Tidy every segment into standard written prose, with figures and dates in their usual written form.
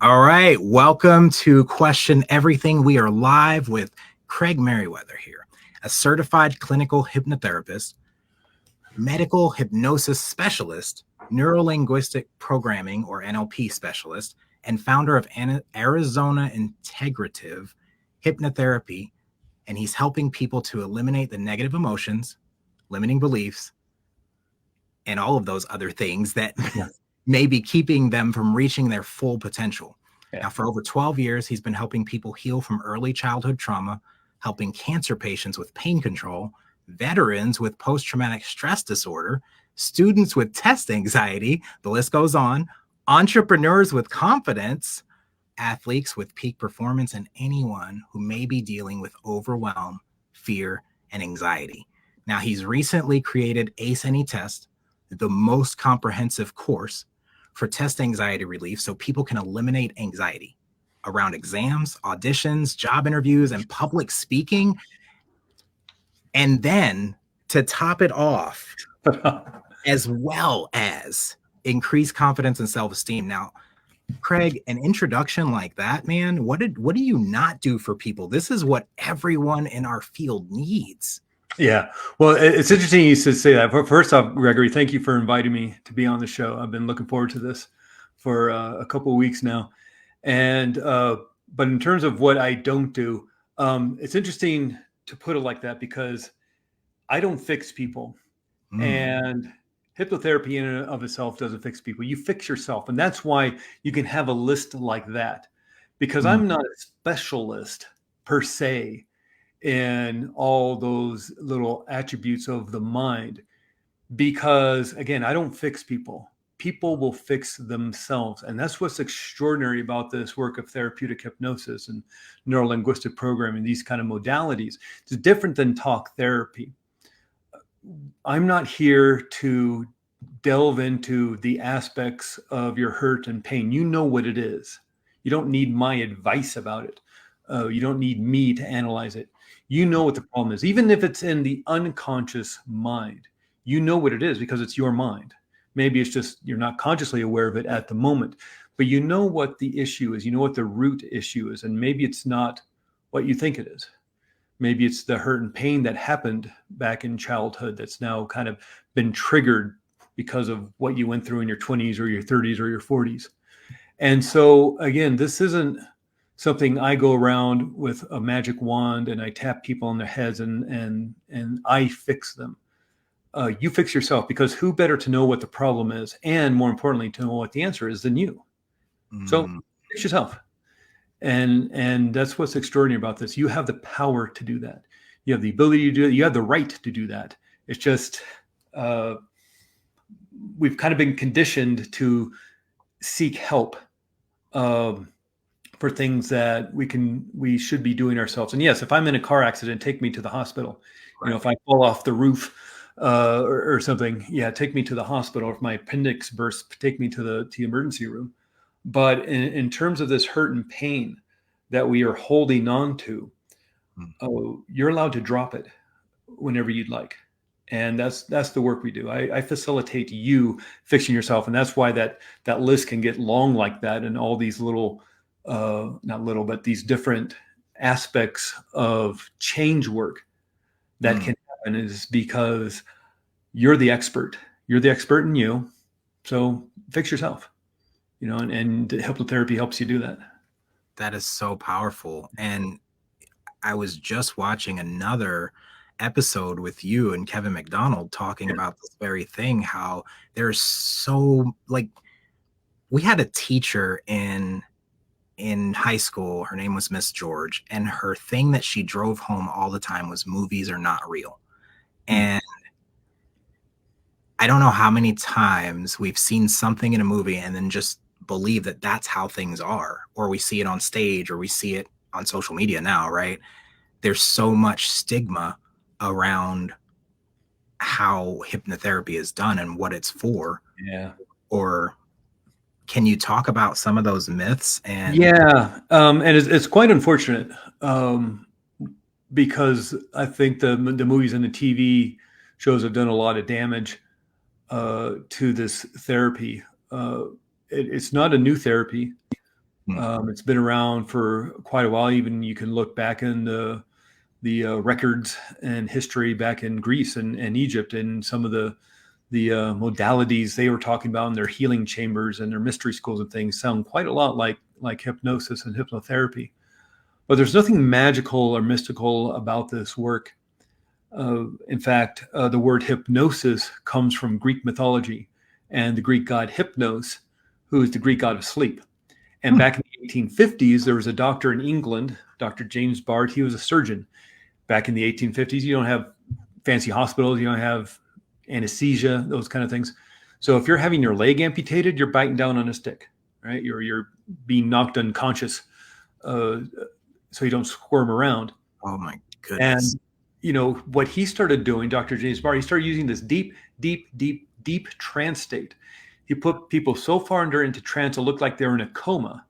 All right, welcome to Question Everything. We are live with Craig Meriwether here, a certified clinical hypnotherapist, medical hypnosis specialist, neuro-linguistic programming or NLP specialist, and founder of Arizona Integrative Hypnotherapy. And he's helping people to eliminate the negative emotions, limiting beliefs, and all of those other things that may be keeping them from reaching their full potential. Yeah. Now, for over 12 years, he's been helping people heal from early childhood trauma, helping cancer patients with pain control, veterans with post-traumatic stress disorder, students with test anxiety, the list goes on, entrepreneurs with confidence, athletes with peak performance, and anyone who may be dealing with overwhelm, fear, and anxiety. Now, he's recently created ACE Any Test, the most comprehensive course for test anxiety relief so people can eliminate anxiety around exams, auditions, job interviews, and public speaking. And then to top it off, as well as increase confidence and self-esteem. Now, Craig, an introduction like that, man, what do you not do for people? This is what everyone in our field needs. Yeah. Well, it's interesting you should say that. First off, Gregory, thank you for inviting me to be on the show. I've been looking forward to this for a couple of weeks now. And, but in terms of what I don't do, it's interesting to put it like that because I don't fix people. And hypnotherapy in and of itself doesn't fix people. You fix yourself. And that's why you can have a list like that, because I'm not a specialist per se in all those little attributes of the mind, because again, I don't fix people. People will fix themselves. And that's what's extraordinary about this work of therapeutic hypnosis and neuro-linguistic programming, these kind of modalities. It's different than talk therapy. I'm not here to delve into the aspects of your hurt and pain. You know what it is. You don't need my advice about it. You don't need me to analyze it. You know what the problem is. Even if it's in the unconscious mind, you know what it is because it's your mind. Maybe it's just you're not consciously aware of it at the moment, but you know what the issue is. You know what the root issue is. And maybe it's not what you think it is. Maybe it's the hurt and pain that happened back in childhood that's now kind of been triggered because of what you went through in your 20s or your 30s or your 40s. And so, again, this isn't something I go around with a magic wand and I tap people on their heads and I fix them. You fix yourself, because who better to know what the problem is and, more importantly, to know what the answer is than you. So fix yourself. And that's what's extraordinary about this. You have the power to do that. You have the ability to do it. You have the right to do that. It's just we've kind of been conditioned to seek help for things that we should be doing ourselves. And yes, if I'm in a car accident, take me to the hospital. Right. You know, if I fall off the roof or something, yeah, take me to the hospital. If my appendix bursts, take me to the emergency room. But in terms of this hurt and pain that we are holding on to, you're allowed to drop it whenever you'd like. And that's the work we do. I facilitate you fixing yourself. And that's why that list can get long like that, and all these little, not little, but these different aspects of change work that can happen is because you're the expert. You're the expert in you. So fix yourself. You know, and hypnotherapy helps you do that. That is so powerful. And I was just watching another episode with you and Kevin McDonald talking about this very thing, how there's so, like, we had a teacher in high school. Her name was Miss George, and her thing that she drove home all the time was movies are not real. And I don't know how many times we've seen something in a movie and then just believe that that's how things are, or we see it on stage, or we see it on social media now, right? There's so much stigma around how hypnotherapy is done and what it's for. Yeah. Or can you talk about some of those myths? And yeah, and it's quite unfortunate because I think the movies and the TV shows have done a lot of damage to this therapy. It's not a new therapy. Hmm. It's been around for quite a while. Even you can look back in the records and history back in Greece and Egypt, and some of the modalities they were talking about in their healing chambers and their mystery schools and things sound quite a lot like hypnosis and hypnotherapy. But there's nothing magical or mystical about this work. In fact, the word hypnosis comes from Greek mythology and the Greek god Hypnos, who is the Greek god of sleep. And Hmm. back in the 1850s, there was a doctor in England, Dr. James Bard. He was a surgeon. Back in the 1850s, you don't have fancy hospitals, you don't have anesthesia, those kind of things. So if you're having your leg amputated, you're biting down on a stick, right? You're being knocked unconscious, so you don't squirm around. Oh my And goodness. what he started doing, Dr. James Barr, he started using this deep trance state. He put people so far into trance it looked like they were in a coma.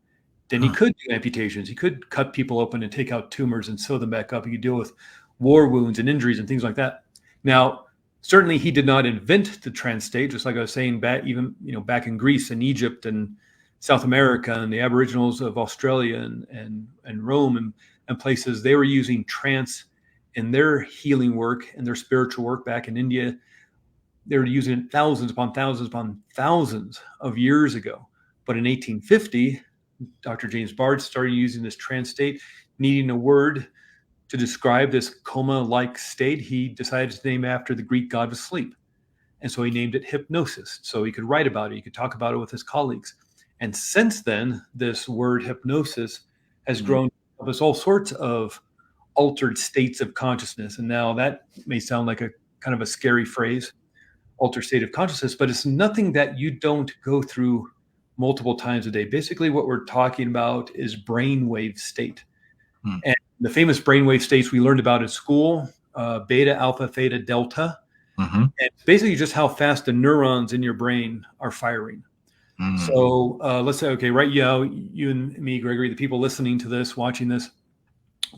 Then he Huh. could do amputations. He could cut people open and take out tumors and sew them back up. He could deal with war wounds and injuries and things like that. Now, certainly he did not invent the trance state, just like I was saying, back in Greece and Egypt and South America and the Aboriginals of Australia and Rome and places, they were using trance in their healing work and their spiritual work. Back in India, they were using it thousands upon thousands upon thousands of years ago. But in 1850, Dr. James Bard started using this trance state, needing a word to describe this coma-like state. He decided to name it after the Greek god of sleep. And so he named it hypnosis. So he could write about it. He could talk about it with his colleagues. And since then, this word hypnosis has Hmm. grown up as all sorts of altered states of consciousness. And now that may sound like a kind of a scary phrase, altered state of consciousness, but it's nothing that you don't go through multiple times a day. Basically, what we're talking about is brainwave state. Hmm. And the famous brainwave states we learned about in school, beta, alpha, theta, delta, Mm-hmm. and basically just how fast the neurons in your brain are firing. Mm. So let's say, okay, right, you and me, Gregory, the people listening to this, watching this,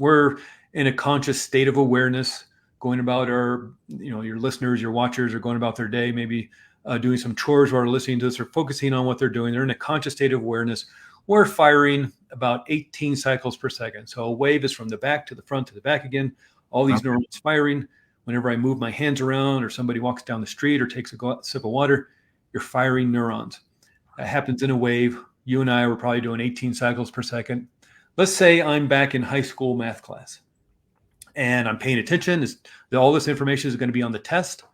we're in a conscious state of awareness, going about your listeners, your watchers are going about their day, maybe doing some chores while listening to this or focusing on what they're doing. They're in a conscious state of awareness. We're firing about 18 cycles per second. So a wave is from the back to the front to the back again, all these Okay. neurons firing. Whenever I move my hands around or somebody walks down the street or takes a sip of water, you're firing neurons. That happens in a wave. You and I were probably doing 18 cycles per second. Let's say I'm back in high school math class and I'm paying attention. All this information is going to be on the test.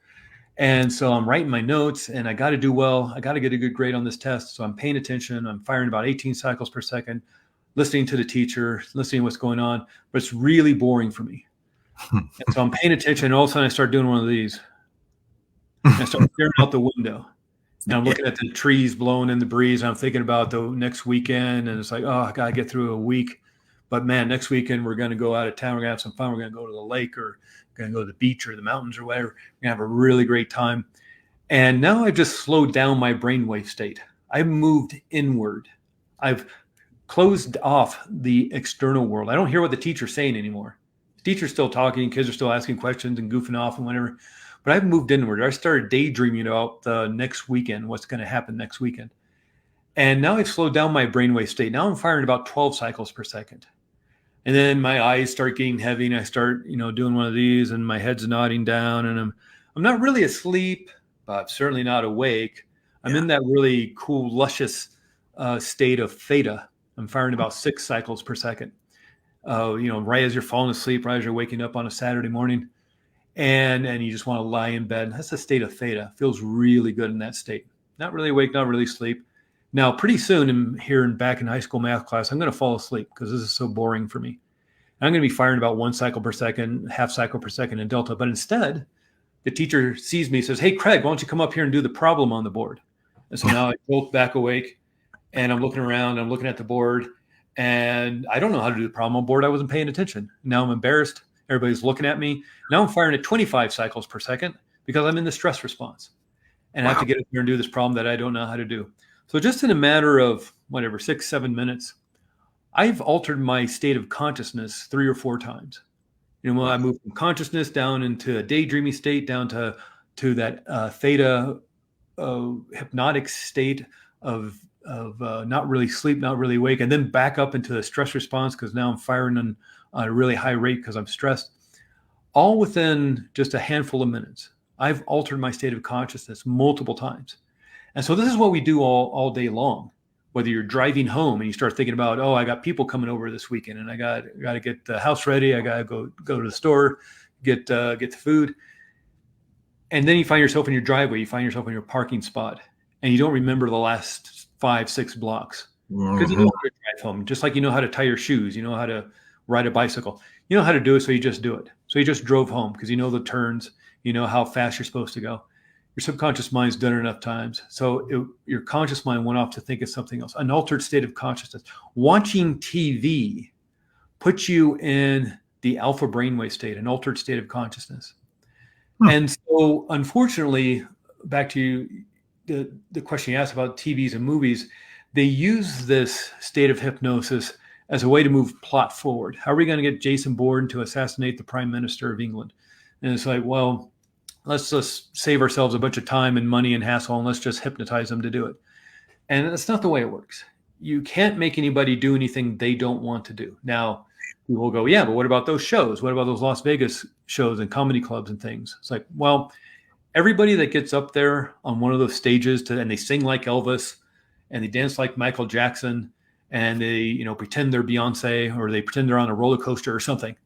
And so I'm writing my notes and I got to do well. I got to get a good grade on this test. So I'm paying attention. I'm firing about 18 cycles per second, listening to the teacher, listening to what's going on. But it's really boring for me. And so I'm paying attention. And all of a sudden I start doing one of these. And I start staring out the window. And I'm Yeah. looking at the trees blowing in the breeze. And I'm thinking about the next weekend. And it's like, oh, I got to get through a week. But man, next weekend we're going to go out of town. We're going to have some fun. We're going to go to the lake or going to go to the beach or the mountains or whatever. We're going to have a really great time. And now I've just slowed down my brainwave state. I've moved inward. I've closed off the external world. I don't hear what the teacher's saying anymore. The teacher's still talking. Kids are still asking questions and goofing off and whatever. But I've moved inward. I started daydreaming about the next weekend, what's going to happen next weekend. And now I've slowed down my brainwave state. Now I'm firing about 12 cycles per second. And then my eyes start getting heavy and I start, doing one of these and my head's nodding down and I'm not really asleep, but certainly not awake. I'm Yeah. in that really cool, luscious state of theta. I'm firing about 6 cycles per second. Right as you're falling asleep, right as you're waking up on a Saturday morning, and you just want to lie in bed. That's the state of theta. Feels really good in that state. Not really awake, not really asleep. Now, pretty soon, back in high school math class, I'm going to fall asleep because this is so boring for me. I'm going to be firing about 1 cycle per second, half cycle per second in delta. But instead, the teacher sees me, says, "Hey, Craig, why don't you come up here and do the problem on the board?" And so now I jolt back awake and I'm looking around, I'm looking at the board, and I don't know how to do the problem on board. I wasn't paying attention. Now I'm embarrassed. Everybody's looking at me. Now I'm firing at 25 cycles per second because I'm in the stress response. And I have Wow. to get up here and do this problem that I don't know how to do. So just in a matter of 6, 7 minutes, I've altered my state of consciousness 3 or 4 times. When Wow. I moved from consciousness down into a daydreaming state, down to that theta hypnotic state of not really sleep, not really awake, and then back up into the stress response because now I'm firing on a really high rate because I'm stressed, all within just a handful of minutes. I've altered my state of consciousness multiple times. And so this is what we do all day long. Whether you're driving home and you start thinking about, oh, I got people coming over this weekend and I got to get the house ready. I got to go to the store, get the food. And then you find yourself in your driveway, you find yourself in your parking spot, and you don't remember the last 5-6 blocks because you know how to drive home, just like you know how to tie your shoes, you know how to ride a bicycle, you know how to do it, so you just do it. So you just drove home because you know the turns, you know how fast you're supposed to go. Your subconscious mind's done it enough times, so your conscious mind went off to think of something else, an altered state of consciousness. Watching TV puts you in the alpha brainwave state, an altered state of consciousness. And so, unfortunately, back to the question you asked about TVs and movies, they use this state of hypnosis as a way to move plot forward. How are we going to get Jason Bourne to assassinate the Prime Minister of England? And it's like, well, let's just save ourselves a bunch of time and money and hassle, and let's just hypnotize them to do it. And that's not the way it works. You can't make anybody do anything they don't want to do. Now, people will go, yeah, but what about those shows? What about those Las Vegas shows and comedy clubs and things? It's like, well, everybody that gets up there on one of those stages and they sing like Elvis and they dance like Michael Jackson and they, pretend they're Beyonce or they pretend they're on a roller coaster or something.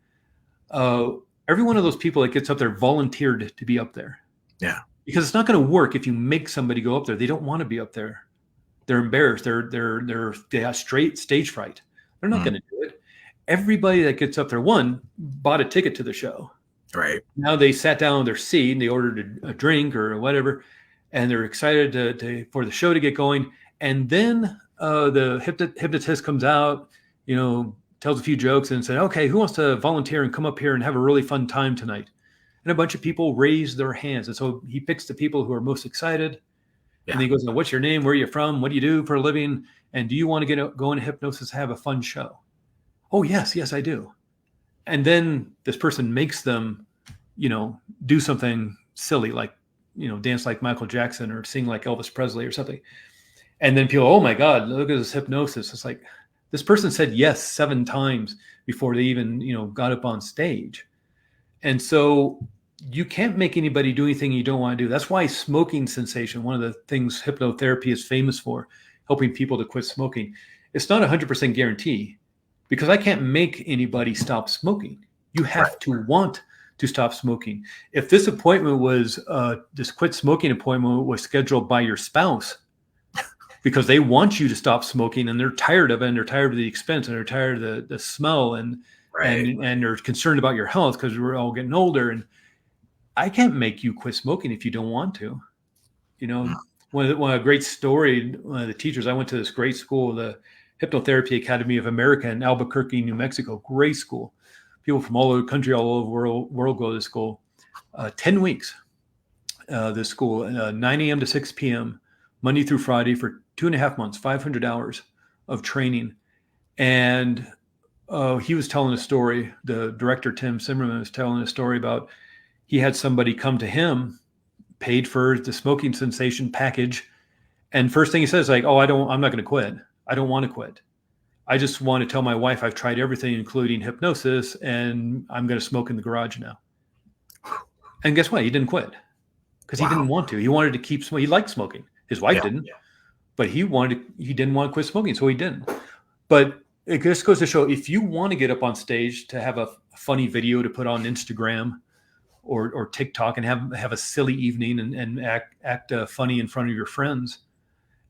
Every one of those people that gets up there volunteered to be up there. Yeah. Because it's not going to work if you make somebody go up there. They don't want to be up there. They're embarrassed. They have straight stage fright. They're not going to do it. Everybody that gets up there, one, bought a ticket to the show. Right. Now they sat down on their seat and they ordered a drink or whatever, and they're excited for the show to get going. And then the hypnotist comes out, tells a few jokes and said, okay, who wants to volunteer and come up here and have a really fun time tonight? And a bunch of people raise their hands. And so he picks the people who are most excited. Yeah. And he goes, what's your name? Where are you from? What do you do for a living? And do you want to go into hypnosis, have a fun show? Oh, yes, I do. And then this person makes them, do something silly, like, dance like Michael Jackson or sing like Elvis Presley or something. And then people, oh my God, look at this hypnosis. It's like, this person said yes 7 times before they even, got up on stage. And so you can't make anybody do anything you don't want to do. That's why smoking cessation, one of the things hypnotherapy is famous for, helping people to quit smoking. It's not 100% guarantee because I can't make anybody stop smoking. You have to want to stop smoking. If this appointment was, this quit smoking appointment was scheduled by your spouse, because they want you to stop smoking and they're tired of it and they're tired of the expense and they're tired of the smell and they're concerned about your health because we're all getting older. And I can't make you quit smoking if you don't want to. One of great story, one of the teachers, I went to this great school, the Hypnotherapy Academy of America in Albuquerque, New Mexico, great school. People from all over the country, all over the world go to this school. 10 weeks, this school, 9 a.m. to 6 p.m., Monday through Friday for 2.5 months, 500 hours of training. And he was telling a story, the director, Tim Zimmerman, was telling a story about he had somebody come to him, paid for the smoking cessation package. And first thing he says, like, oh, I'm not going to quit. I don't want to quit. I just want to tell my wife I've tried everything, including hypnosis, and I'm going to smoke in the garage now. And guess what? He didn't quit because he didn't want to. He wanted to keep smoking. He liked smoking. His wife didn't, but he didn't want to quit smoking, so he didn't. But it just goes to show, if you want to get up on stage to have a funny video to put on Instagram or TikTok and have a silly evening and act funny in front of your friends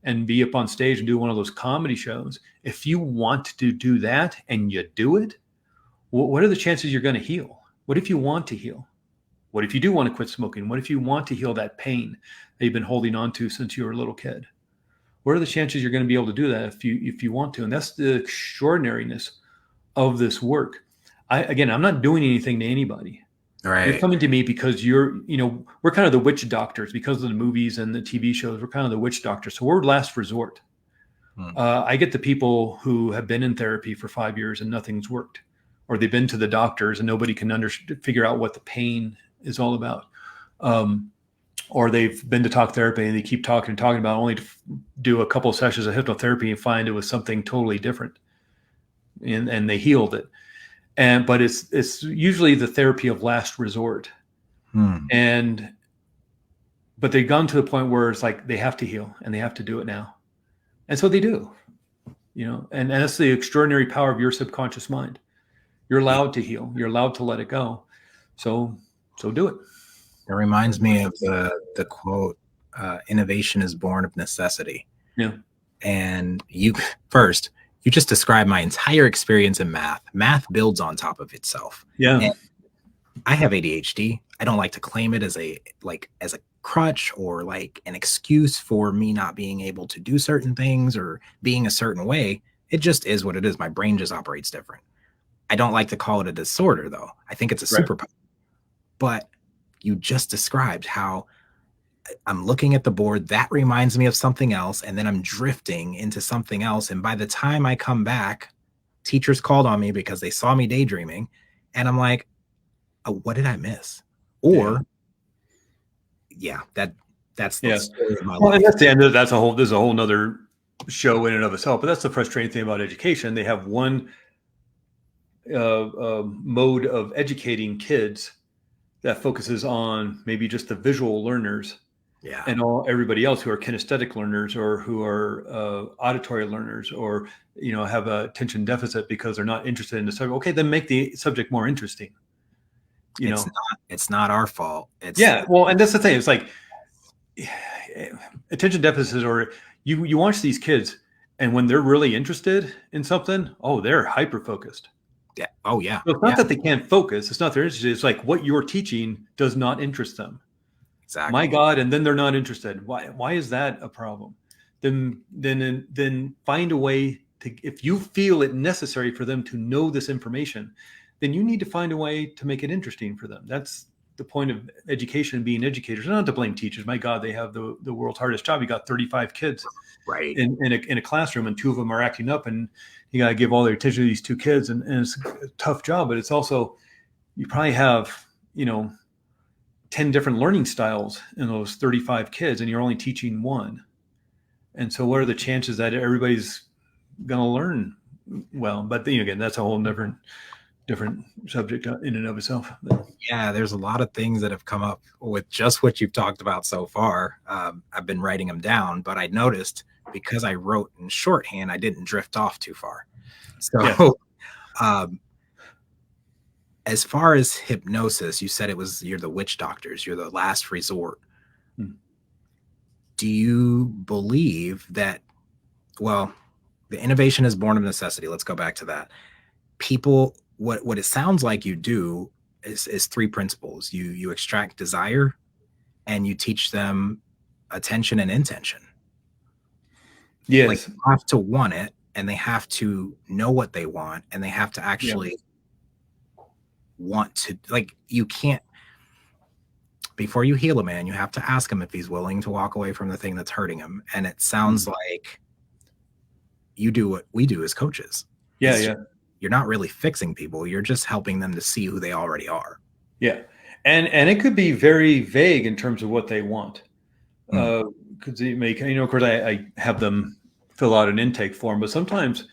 and be up on stage and do one of those comedy shows, if you want to do that and you do it, what are the chances you're going to heal? What if you want to heal? What if you do want to quit smoking? What if you want to heal that pain that you've been holding on to since you were a little kid? What are the chances you're going to be able to do that if you want to? And that's the extraordinariness of this work. I'm not doing anything to anybody. Right. You're coming to me because we're kind of the witch doctors because of the movies and the TV shows. We're kind of the witch doctors. So we're last resort. I get the people who have been in therapy for 5 years and nothing's worked, or they've been to the doctors and nobody can figure out what the pain is all about. or they've been to talk therapy and they keep talking and talking about, only to do a couple of sessions of hypnotherapy and find it was something totally different, and they healed it. But it's usually the therapy of last resort. But they've gone to the point where it's like they have to heal and they have to do it now. And so they do, and that's the extraordinary power of your subconscious mind. You're allowed to heal. You're allowed to let it go. So do it. It reminds me of the quote, innovation is born of necessity. Yeah. And you just described my entire experience in math. Math builds on top of itself. Yeah. And I have ADHD. I don't like to claim it as a crutch or like an excuse for me not being able to do certain things or being a certain way. It just is what it is. My brain just operates different. I don't like to call it a disorder, though. I think it's a superpower. But you just described how I'm looking at the board. That reminds me of something else. And then I'm drifting into something else. And by the time I come back, teachers called on me because they saw me daydreaming. And I'm like, oh, what did I miss? Or, that's the story of my life. And that's the end. There's a whole nother show in and of itself. But that's the frustrating thing about education. They have one mode of educating kids that focuses on maybe just the visual learners, and everybody else who are kinesthetic learners or who are auditory learners, or have a attention deficit because they're not interested in the subject. Okay, then make the subject more interesting. It's not our fault. Well, and that's the thing. It's like attention deficit, or you watch these kids, and when they're really interested in something, they're hyper focused. Yeah. Oh, yeah. So it's not that they can't focus. It's not they're interested. It's like what you're teaching does not interest them. Exactly. My God. And then they're not interested. Why is that a problem? Then find a way to, if you feel it necessary for them to know this information, then you need to find a way to make it interesting for them. That's the point of education and being educators. Not to blame teachers. My God, they have the world's hardest job. You got 35 kids in a classroom, and 2 of them are acting up, and you got to give all their attention to these 2 kids, and it's a tough job. But it's also, you probably have 10 different learning styles in those 35 kids, and you're only teaching one. And so what are the chances that everybody's going to learn well? But again, that's a whole different subject in and of itself. Yeah, there's a lot of things that have come up with just what you've talked about so far. I've been writing them down, but I noticed because I wrote in shorthand, I didn't drift off too far. So as far as hypnosis, you said you're the witch doctors, you're the last resort. Do you believe that, well, the innovation is born of necessity. Let's go back to that. People, what it sounds like you do is 3 principles. You extract desire, and you teach them attention and intention. Yes. Like, you have to want it, and they have to know what they want, and they have to actually want to, like, you can't, before you heal a man, you have to ask him if he's willing to walk away from the thing that's hurting him. And it sounds like you do what we do as coaches. You're not really fixing people. You're just helping them to see who they already are. Yeah. And it could be very vague in terms of what they want. Because you make, of course, I have them fill out an intake form, but sometimes,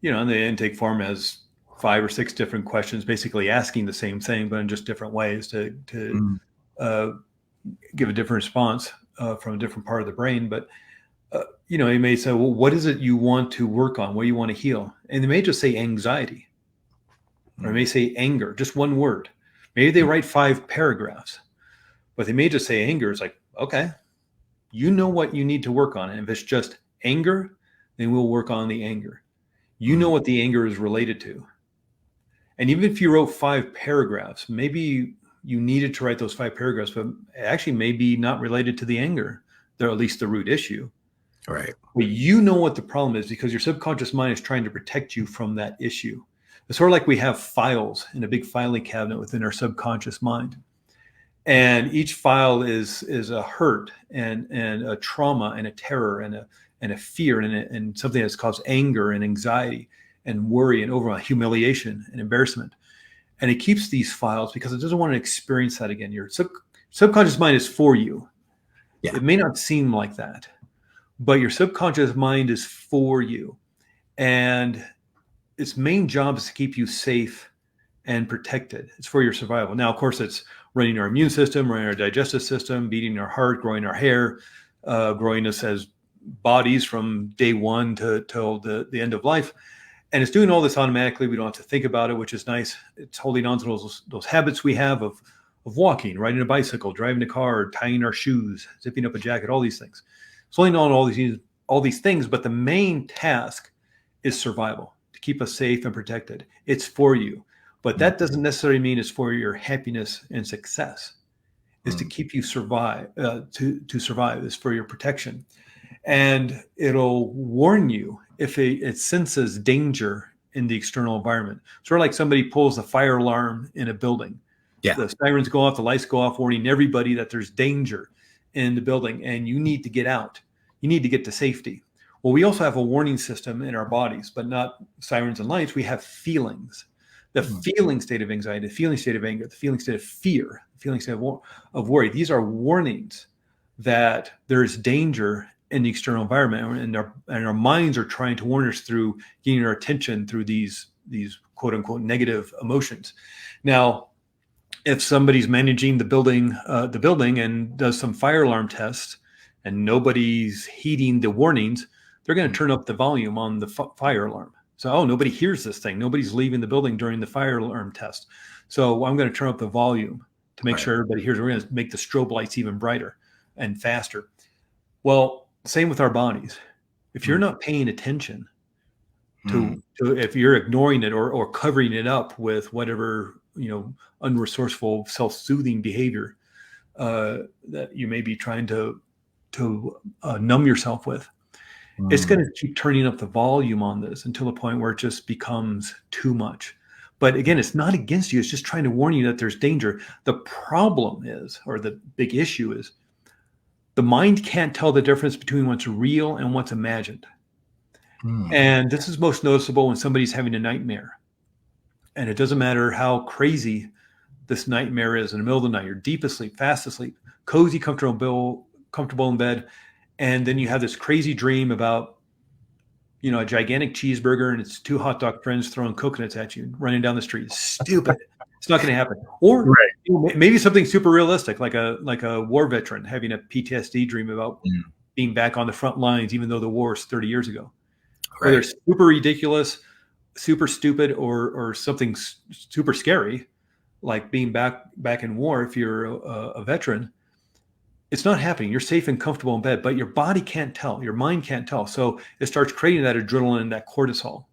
and the intake form has 5 or 6 different questions, basically asking the same thing, but in just different ways to give a different response from a different part of the brain. But, you may say, well, what is it you want to work on? What do you want to heal? And they may just say anxiety, or they may say anger, just one word. Maybe they write 5 paragraphs, but they may just say anger. It's like, okay, you know what you need to work on. And if it's just anger, then we'll work on the anger. You know what the anger is related to. And even if you wrote 5 paragraphs, maybe you needed to write those 5 paragraphs, but actually maybe not related to the anger. They're at least the root issue. Right. But you know what the problem is because your subconscious mind is trying to protect you from that issue. It's sort of like we have files in a big filing cabinet within our subconscious mind. And each file is a hurt and a trauma and a terror and a fear and something that's caused anger and anxiety and worry and overall humiliation and embarrassment. And it keeps these files because it doesn't want to experience that again. Your subconscious mind is for you. Yeah. It may not seem like that, but your subconscious mind is for you. And its main job is to keep you safe and protected. It's for your survival. Now, of course, it's running our immune system, running our digestive system, beating our heart, growing our hair, growing us as bodies from day one till the end of life. And it's doing all this automatically. We don't have to think about it, which is nice. It's holding on to those habits we have of walking, riding a bicycle, driving a car, tying our shoes, zipping up a jacket, all these things. It's holding on to all these things, but the main task is survival, to keep us safe and protected. It's for you. But that doesn't necessarily mean it's for your happiness and success. It's to keep you survive, to survive. It's for your protection. And it'll warn you if it senses danger in the external environment. Sort of like somebody pulls the fire alarm in a building. Yeah. The sirens go off, the lights go off, warning everybody that there's danger in the building and you need to get out. You need to get to safety. Well, we also have a warning system in our bodies, but not sirens and lights. We have feelings. The feeling state of anxiety, the feeling state of anger, the feeling state of fear, the feeling state of worry. These are warnings that there is danger in the external environment, and our minds are trying to warn us through getting our attention through these quote unquote negative emotions. Now, if somebody's managing the building and does some fire alarm tests and nobody's heeding the warnings, they're going to turn up the volume on the fire alarm. So, nobody hears this thing. Nobody's leaving the building during the fire alarm test. So I'm going to turn up the volume to make sure everybody hears. We're going to make the strobe lights even brighter and faster. Well, same with our bodies. If you're not paying attention to if you're ignoring it or covering it up with whatever, unresourceful, self-soothing behavior that you may be trying to numb yourself with, it's going to keep turning up the volume on this until the point where it just becomes too much. But again, it's not against you. It's just trying to warn you that there's danger. The problem is, or the big issue is, the mind can't tell the difference between what's real and what's imagined. And this is most noticeable when somebody's having a nightmare. And it doesn't matter how crazy this nightmare is in the middle of the night. You're deep asleep, fast asleep, cozy, comfortable in bed. And then you have this crazy dream about, a gigantic cheeseburger and it's two hot dog friends throwing coconuts at you, running down the street. Stupid. It's not going to happen. Or maybe something super realistic, like a war veteran having a PTSD dream about being back on the front lines, even though the war is 30 years ago. Right. Whether it's super ridiculous, super stupid, or something super scary, like being back in war if you're a veteran. It's not happening. You're safe and comfortable in bed, but your body can't tell. Your mind can't tell. So it starts creating that adrenaline, that cortisol.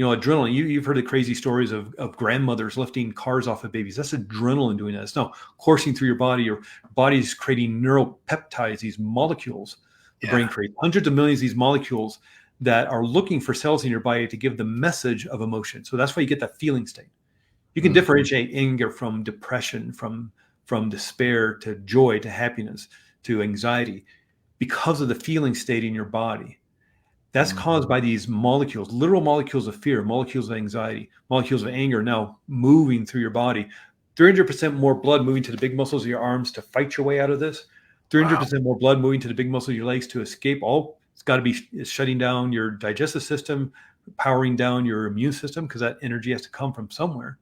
Adrenaline, you've heard the crazy stories of grandmothers lifting cars off of babies. That's adrenaline doing that. It's now coursing through your body. Your body's creating neuropeptides, these molecules. The brain creates hundreds of millions of these molecules that are looking for cells in your body to give the message of emotion. So that's why you get that feeling state. You can differentiate anger from depression, from despair to joy to happiness to anxiety because of the feeling state in your body. That's caused by these molecules, literal molecules of fear, molecules of anxiety, molecules of anger now moving through your body. 300% more blood moving to the big muscles of your arms to fight your way out of this. 300% more blood moving to the big muscles of your legs to escape. It's got to be shutting down your digestive system, powering down your immune system, because that energy has to come from somewhere.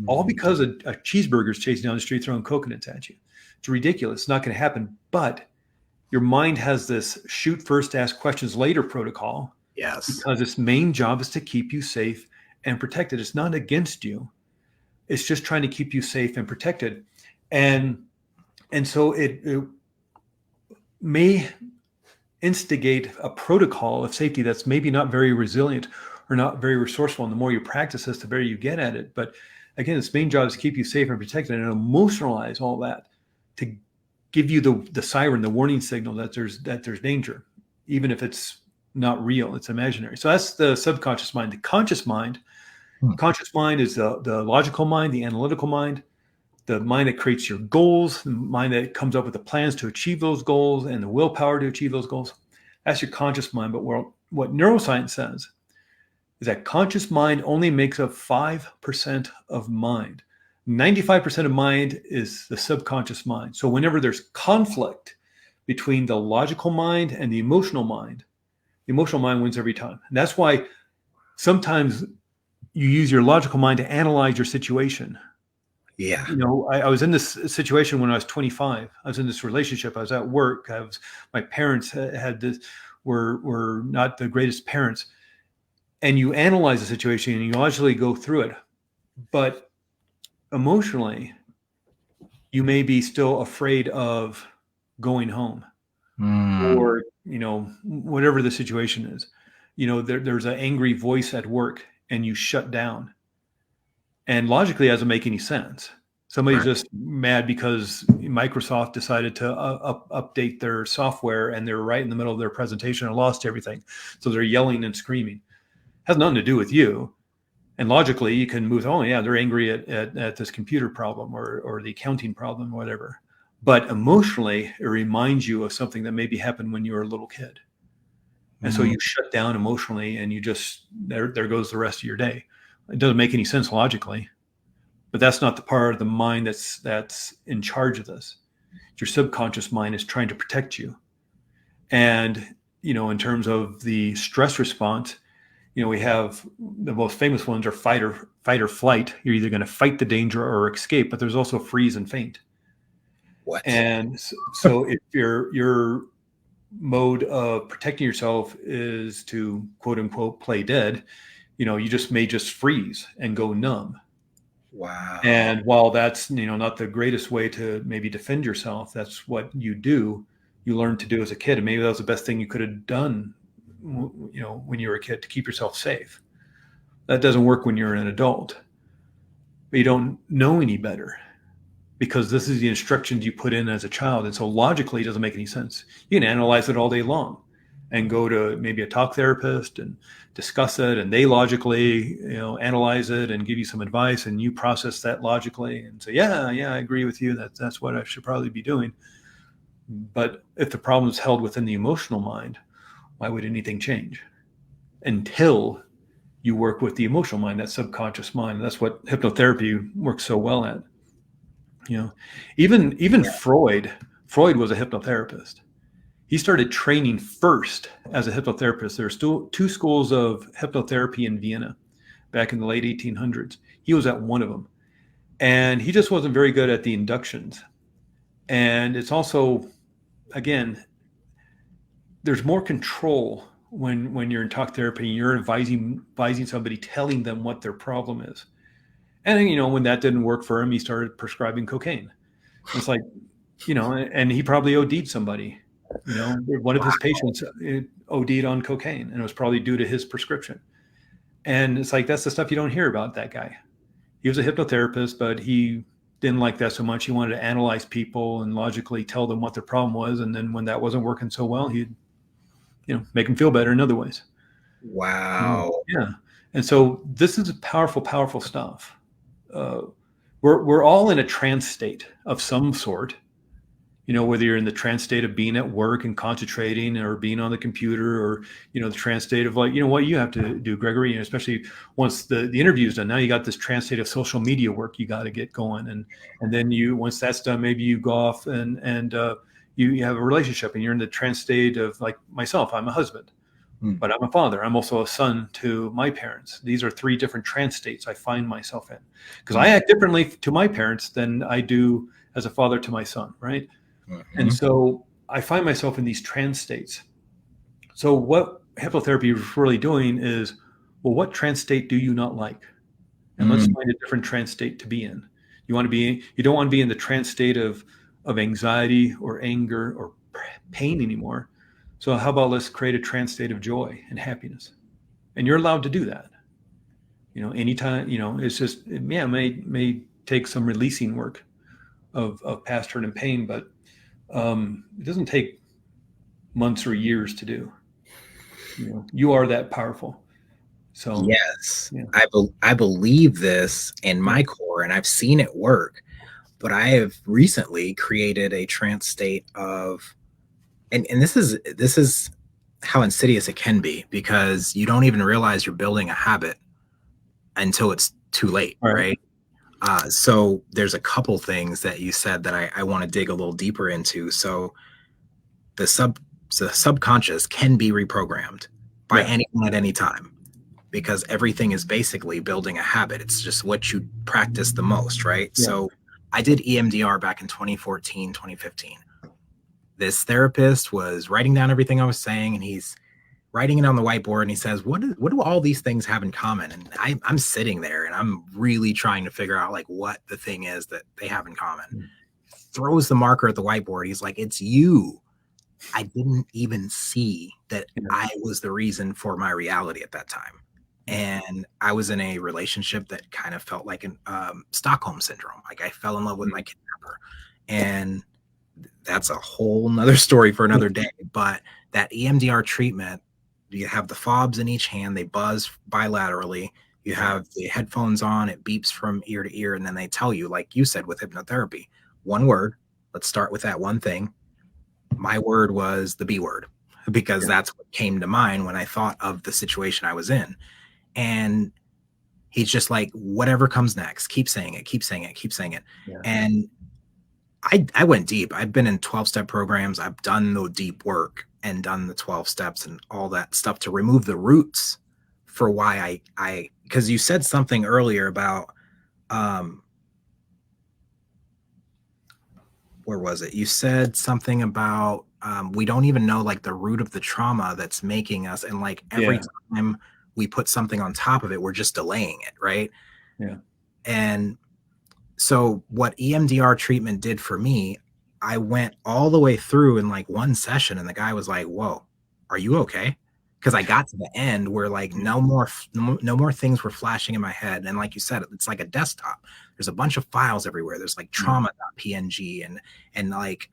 All because a cheeseburger's chasing down the street throwing coconuts at you. It's ridiculous. It's not going to happen. But your mind has this shoot first, ask questions later protocol. Yes. Because its main job is to keep you safe and protected. It's not against you. It's just trying to keep you safe and protected. And so it may instigate a protocol of safety that's maybe not very resilient or not very resourceful. And the more you practice this, the better you get at it. But again, its main job is to keep you safe and protected and emotionalize all that to give you the siren, the warning signal that there's danger, even if it's not real, it's imaginary. So that's the subconscious mind. The conscious mind is the logical mind, the analytical mind, the mind that creates your goals, the mind that comes up with the plans to achieve those goals and the willpower to achieve those goals. That's your conscious mind. But what neuroscience says is that conscious mind only makes up 5% of mind. 95% of mind is the subconscious mind. So whenever there's conflict between the logical mind and the emotional mind. The emotional mind wins every time. And that's why sometimes you use your logical mind to analyze your situation. Yeah. I was in this situation when I was 25. I was in this relationship. I was at work. My parents had this, were not the greatest parents. And you analyze the situation and you logically go through it. But emotionally, you may be still afraid of going home, or whatever the situation is. There's an angry voice at work and you shut down, and logically it doesn't make any sense. Somebody's Right. just mad because Microsoft decided to update their software, and they're right in the middle of their presentation and lost everything, so they're yelling and screaming. Has nothing to do with you. And logically you can move, oh yeah, they're angry at this computer problem or the accounting problem or whatever. But emotionally, it reminds you of something that maybe happened when you were a little kid. And so you shut down emotionally, and you just, there goes the rest of your day. It doesn't make any sense logically, but that's not the part of the mind that's in charge of this. Your subconscious mind is trying to protect you. And, in terms of the stress response, we have the most famous ones are fight or flight. You're either going to fight the danger or escape, but there's also freeze and faint. What? And so if your mode of protecting yourself is to quote unquote play dead, you may just freeze and go numb. Wow. And while that's, not the greatest way to maybe defend yourself, that's what you learned to do as a kid. And maybe that was the best thing you could have done, when you were a kid, to keep yourself safe. That doesn't work when you're an adult, but you don't know any better, because this is the instructions you put in as a child. And so logically it doesn't make any sense. You can analyze it all day long and go to maybe a talk therapist and discuss it, and they logically, analyze it and give you some advice, and you process that logically and say, yeah, I agree with you. That's what I should probably be doing. But if the problem is held within the emotional mind, why would anything change? Until you work with the emotional mind, that subconscious mind. That's what hypnotherapy works so well at. Even Yeah. Freud was a hypnotherapist. He started training first as a hypnotherapist. There were still two schools of hypnotherapy in Vienna back in the late 1800s. He was at one of them, and he just wasn't very good at the inductions. And it's also, again, there's more control when you're in talk therapy and you're advising somebody, telling them what their problem is. And when that didn't work for him, he started prescribing cocaine. It's like, and he probably OD'd somebody. One of his patients OD'd on cocaine, and it was probably due to his prescription. And it's like, that's the stuff you don't hear about that guy. He was a hypnotherapist, but he didn't like that so much. He wanted to analyze people and logically tell them what their problem was. And then when that wasn't working so well, he'd, make them feel better in other ways. Wow. Yeah. And so this is powerful, powerful stuff. We're all in a trance state of some sort, whether you're in the trance state of being at work and concentrating, or being on the computer, or, the trance state of, like, what you have to do, Gregory, especially once the interview is done. Now you got this trance state of social media work you got to get going. And then once that's done, maybe you go off and you have a relationship, and you're in the trance state of, like myself, I'm a husband, but I'm a father. I'm also a son to my parents. These are three different trance states I find myself in, because I act differently to my parents than I do as a father to my son, right? And so I find myself in these trance states. So what hypnotherapy is really doing is, well, what trance state do you not like? And let's find a different trance state to be in. You don't want to be in the trance state of anxiety or anger or pain anymore. So how about let's create a trance state of joy and happiness? And you're allowed to do that. Anytime, it's just, it may take some releasing work of past hurt and pain, but it doesn't take months or years to do. You are that powerful. So Yes, yeah. I believe this in my core, and I've seen it work. But I have recently created a trance state of, and this is how insidious it can be, because you don't even realize you're building a habit until it's too late, right? So there's a couple things that you said that I want to dig a little deeper into. So the subconscious can be reprogrammed by anyone at any time, because everything is basically building a habit. It's just what you practice the most, right? Yeah. So I did EMDR back in 2014, 2015. This therapist was writing down everything I was saying, and he's writing it on the whiteboard, and he says, what do all these things have in common? And I'm sitting there and I'm really trying to figure out like what the thing is that they have in common. Throws the marker at the whiteboard. He's like, it's you. I didn't even see that I was the reason for my reality at that time. And I was in a relationship that kind of felt like an Stockholm syndrome. Like I fell in love with my kidnapper. And that's a whole nother story for another day. But that EMDR treatment, you have the fobs in each hand, they buzz bilaterally. You have the headphones on, it beeps from ear to ear, and then they tell you, like you said with hypnotherapy, one word. Let's start with that one thing. My word was the B word, because that's what came to mind when I thought of the situation I was in. And he's just like, whatever comes next, keep saying it, keep saying it, keep saying it. Yeah. And I went deep. I've been in 12-step programs. I've done the deep work and done the 12 steps and all that stuff to remove the roots for why I because you said something earlier about, where was it? You said something about, we don't even know like the root of the trauma that's making us. And like every time we put something on top of it, we're just delaying it. Right. Yeah. And so what EMDR treatment did for me, I went all the way through in like one session, and the guy was like, whoa, are you okay? Because I got to the end where like no more things were flashing in my head. And like you said, it's like a desktop. There's a bunch of files everywhere. There's like trauma.png and like,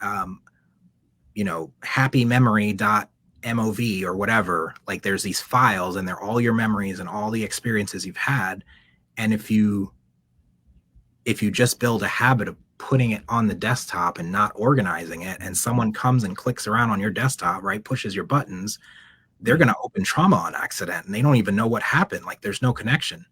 happy memory.mov or whatever. Like there's these files, and they're all your memories and all the experiences you've had. And if you just build a habit of putting it on the desktop and not organizing it, and someone comes and clicks around on your desktop, right, pushes your buttons, they're going to open trauma on accident, and they don't even know what happened. Like there's no connection.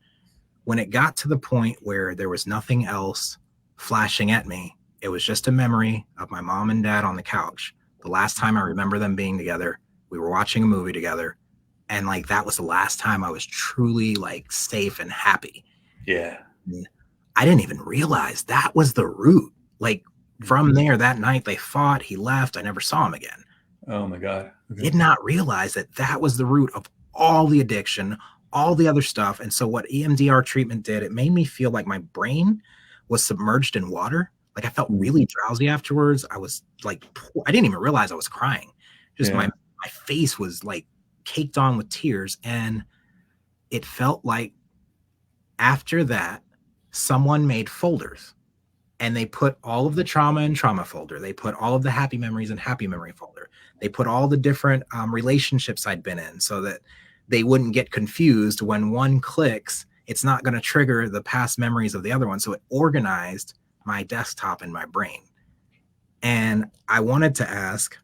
When it got to the point where there was nothing else flashing at me, it was just a memory of my mom and dad on the couch. The last time I remember them being together, we were watching a movie together. And like, that was the last time I was truly like safe and happy. Yeah. And I didn't even realize that was the root. Like from there, that night they fought, he left, I never saw him again. Oh my God. Okay. Did not realize that was the root of all the addiction, all the other stuff. And so what EMDR treatment did, it made me feel like my brain was submerged in water. Like I felt really drowsy afterwards. I was like, I didn't even realize I was crying. Just my face was like caked on with tears. And it felt like after that, someone made folders, and they put all of the trauma in trauma folder. They put all of the happy memories in happy memory folder. They put all the different relationships I'd been in, so that they wouldn't get confused. When one clicks, it's not going to trigger the past memories of the other one. So it organized my desktop in my brain. And I wanted to ask,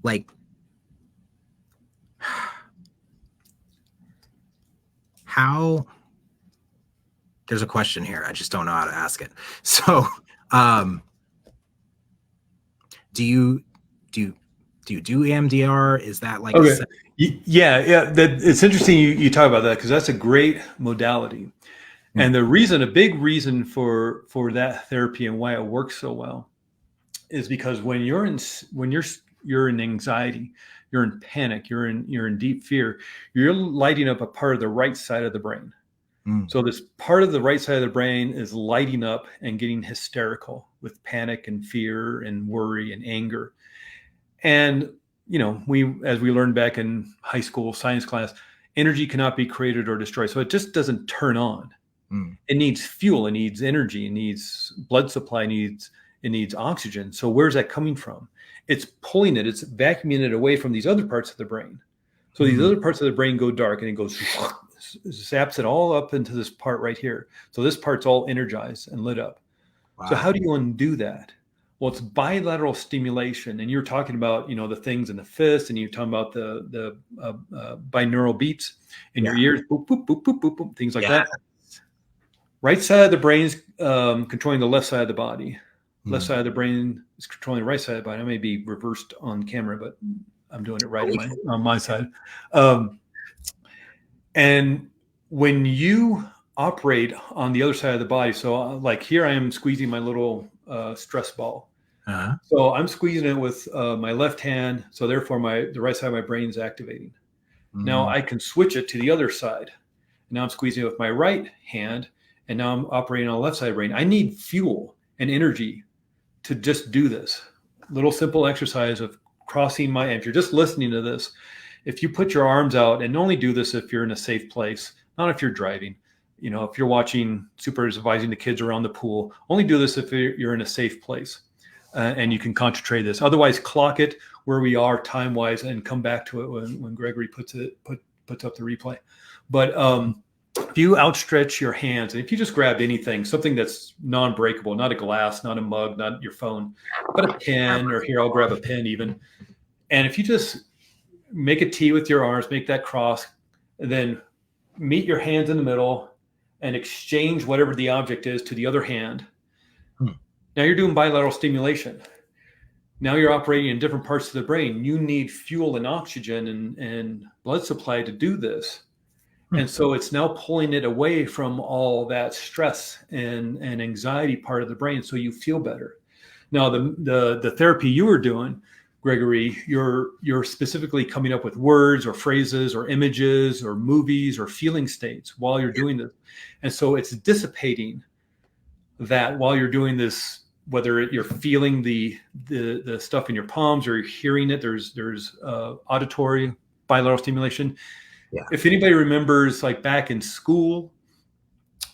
like, how, there's a question here. I just don't know how to ask it. So, do you do EMDR? Is that like okay? It's interesting you talk about that, because that's a great modality. And a big reason for that therapy and why it works so well is because when you're in anxiety, you're in panic, you're in deep fear, you're lighting up a part of the right side of the brain. So this part of the right side of the brain is lighting up and getting hysterical with panic and fear and worry and anger. And, as we learned back in high school science class, energy cannot be created or destroyed. So it just doesn't turn on. It needs fuel, it needs energy, it needs blood supply, it needs oxygen. So where's that coming from? It's pulling it, it's vacuuming it away from these other parts of the brain. So these other parts of the brain go dark, and it goes, zaps it all up into this part right here. So this part's all energized and lit up. Wow. So how do you undo that? Well, it's bilateral stimulation. And you're talking about, the things in the fist, and you're talking about the binaural beats in your ears, boop, boop, boop, boop, boop, boop, things like that. Right side of the brain is controlling the left side of the body. Left side of the brain is controlling the right side of the body. I may be reversed on camera, but I'm doing it right on my side. And when you operate on the other side of the body, so like here I am squeezing my little stress ball. So I'm squeezing it with my left hand. So therefore the right side of my brain is activating. Now I can switch it to the other side. Now I'm squeezing it with my right hand, and now I'm operating on the left side of the brain. I need fuel and energy to just do this little simple exercise of crossing my, if you're just listening to this, if you put your arms out, and only do this if you're in a safe place, not if you're driving, if you're watching, supervising the kids around the pool, only do this if you're in a safe place and you can concentrate this. Otherwise, clock it where we are time-wise and come back to it when Gregory puts up the replay. But if you outstretch your hands, and if you just grabbed anything, something that's non-breakable, not a glass, not a mug, not your phone, but a pen, or here, I'll grab a pen even. And if you just make a T with your arms, make that cross, and then meet your hands in the middle and exchange whatever the object is to the other hand. Now you're doing bilateral stimulation. Now you're operating in different parts of the brain. You need fuel and oxygen and blood supply to do this. And so it's now pulling it away from all that stress and anxiety part of the brain, so you feel better. Now, the therapy you were doing, Gregory, you're specifically coming up with words or phrases or images or movies or feeling states while you're doing this. And so it's dissipating that while you're doing this, whether you're feeling the stuff in your palms or you're hearing it, there's auditory bilateral stimulation. Yeah. If anybody remembers, like back in school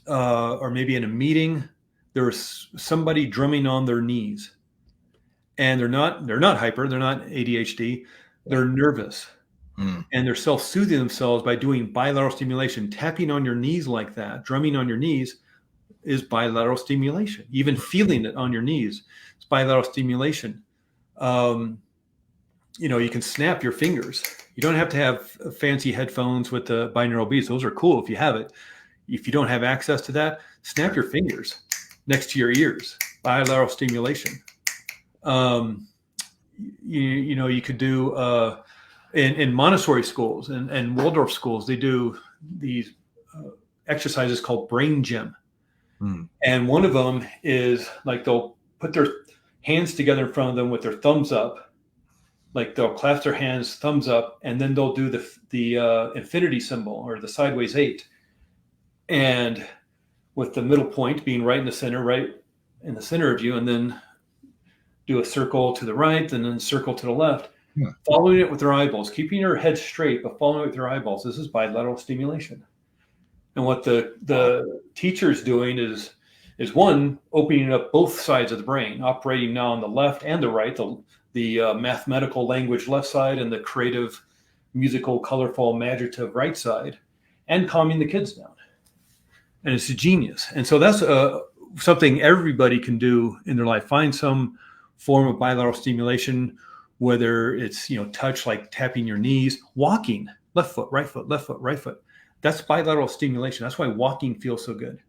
or maybe in a meeting, there was somebody drumming on their knees, and they're not hyper, they're not ADHD, they're nervous, and they're self-soothing themselves by doing bilateral stimulation. Tapping on your knees like that, drumming on your knees, is bilateral stimulation. Even feeling it on your knees is bilateral stimulation. You can snap your fingers. You don't have to have fancy headphones with the binaural beats. Those are cool if you have it. If you don't have access to that, snap your fingers next to your ears. Bilateral stimulation. You could do in Montessori schools and Waldorf schools, they do these exercises called brain gym. And one of them is like they'll put their hands together in front of them with their thumbs up. Like they'll clasp their hands, thumbs up, and then they'll do the infinity symbol or the sideways 8. And with the middle point being right in the center of you, and then do a circle to the right and then circle to the left, following it with their eyeballs, keeping your head straight, but following it with your eyeballs. This is bilateral stimulation. And what the teacher's doing is one, opening up both sides of the brain, operating now on the left and the right, the mathematical language left side and the creative, musical, colorful, imaginative right side, and calming the kids down. And it's a genius. And so that's something everybody can do in their life. Find some form of bilateral stimulation, whether it's touch, like tapping your knees, walking, left foot, right foot, left foot, right foot. That's bilateral stimulation. That's why walking feels so good.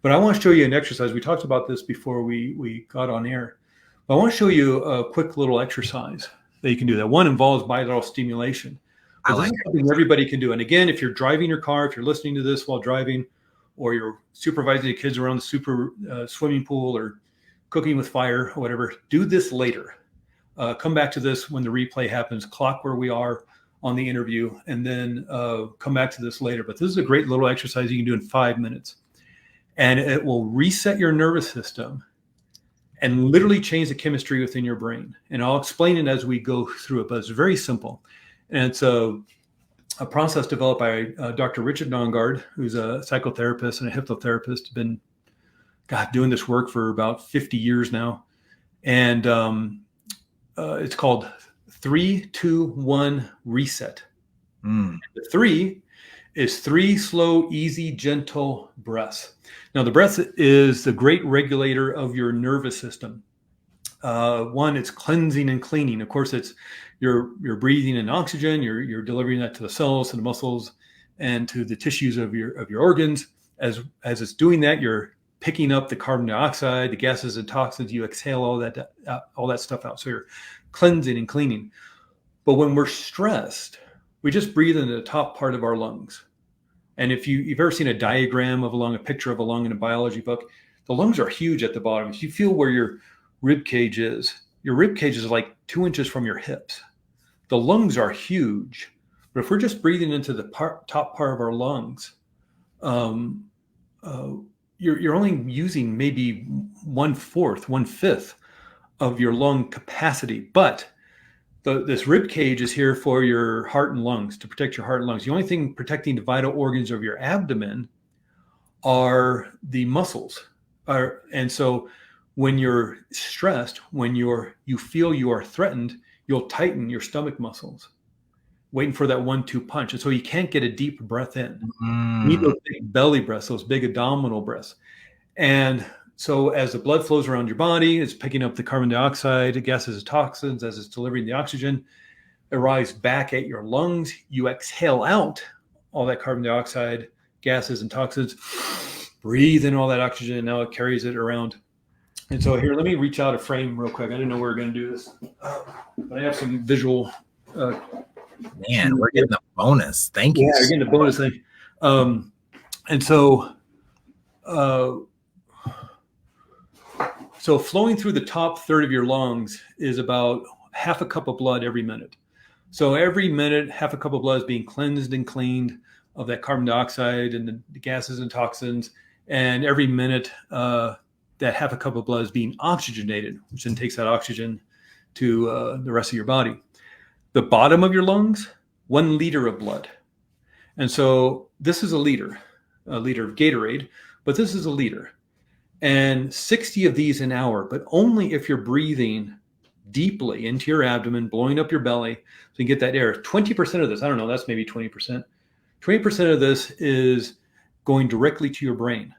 But I want to show you an exercise. We talked about this before we got on air. But I want to show you a quick little exercise that you can do. That one involves bilateral stimulation. But this is something everybody can do. And again, if you're driving your car, if you're listening to this while driving, or you're supervising the kids around the swimming pool or cooking with fire or whatever, do this later. Come back to this when the replay happens, clock where we are on the interview, and then come back to this later. But this is a great little exercise you can do in 5 minutes. And it will reset your nervous system and literally change the chemistry within your brain. And I'll explain it as we go through it, but it's very simple. And it's a process developed by Dr. Richard Nongard, who's a psychotherapist and a hypnotherapist, been doing this work for about 50 years now. And it's called 3-2-1 reset. The 3 is 3 slow, easy, gentle breaths. Now, the breath is the great regulator of your nervous system. 1, it's cleansing and cleaning. Of course, it's you're breathing in oxygen. You're delivering that to the cells, to the muscles, and to the tissues of your organs. As it's doing that, you're picking up the carbon dioxide, the gases and toxins. You exhale all that stuff out. So you're cleansing and cleaning. But when we're stressed, we just breathe into the top part of our lungs. And if you've ever seen a diagram of a lung, a picture of a lung in a biology book, the lungs are huge at the bottom. If you feel where your rib cage is like 2 inches from your hips. The lungs are huge. But if we're just breathing into the top part of our lungs, you're only using maybe 1/4, 1/5 of your lung capacity. But this rib cage is here for your heart and lungs, to protect your heart and lungs. The only thing protecting the vital organs of your abdomen are the muscles. And so when you're stressed, when you feel you are threatened, you'll tighten your stomach muscles, waiting for that 1-2 punch. And so you can't get a deep breath in. You need those big belly breaths, those big abdominal breaths. And so as the blood flows around your body, it's picking up the carbon dioxide, the gases and toxins. As it's delivering the oxygen, it arrives back at your lungs. You exhale out all that carbon dioxide, gases and toxins, breathe in all that oxygen, and now it carries it around. And so here, let me reach out a frame real quick. I didn't know we were going to do this, but I have some visual. Man, we're getting a bonus. Thank you. Yeah, you're getting a bonus thing. And so flowing through the top third of your lungs is about half a cup of blood every minute. So every minute, half a cup of blood is being cleansed and cleaned of that carbon dioxide and the gases and toxins. And every minute, that half a cup of blood is being oxygenated, which then takes that oxygen to the rest of your body. The bottom of your lungs, 1 liter of blood. And so this is a liter of Gatorade, but this is a liter. And 60 of these an hour, but only if you're breathing deeply into your abdomen, blowing up your belly, so you get that air. 20% of this, I don't know, that's maybe 20%. 20% of this is going directly to your brain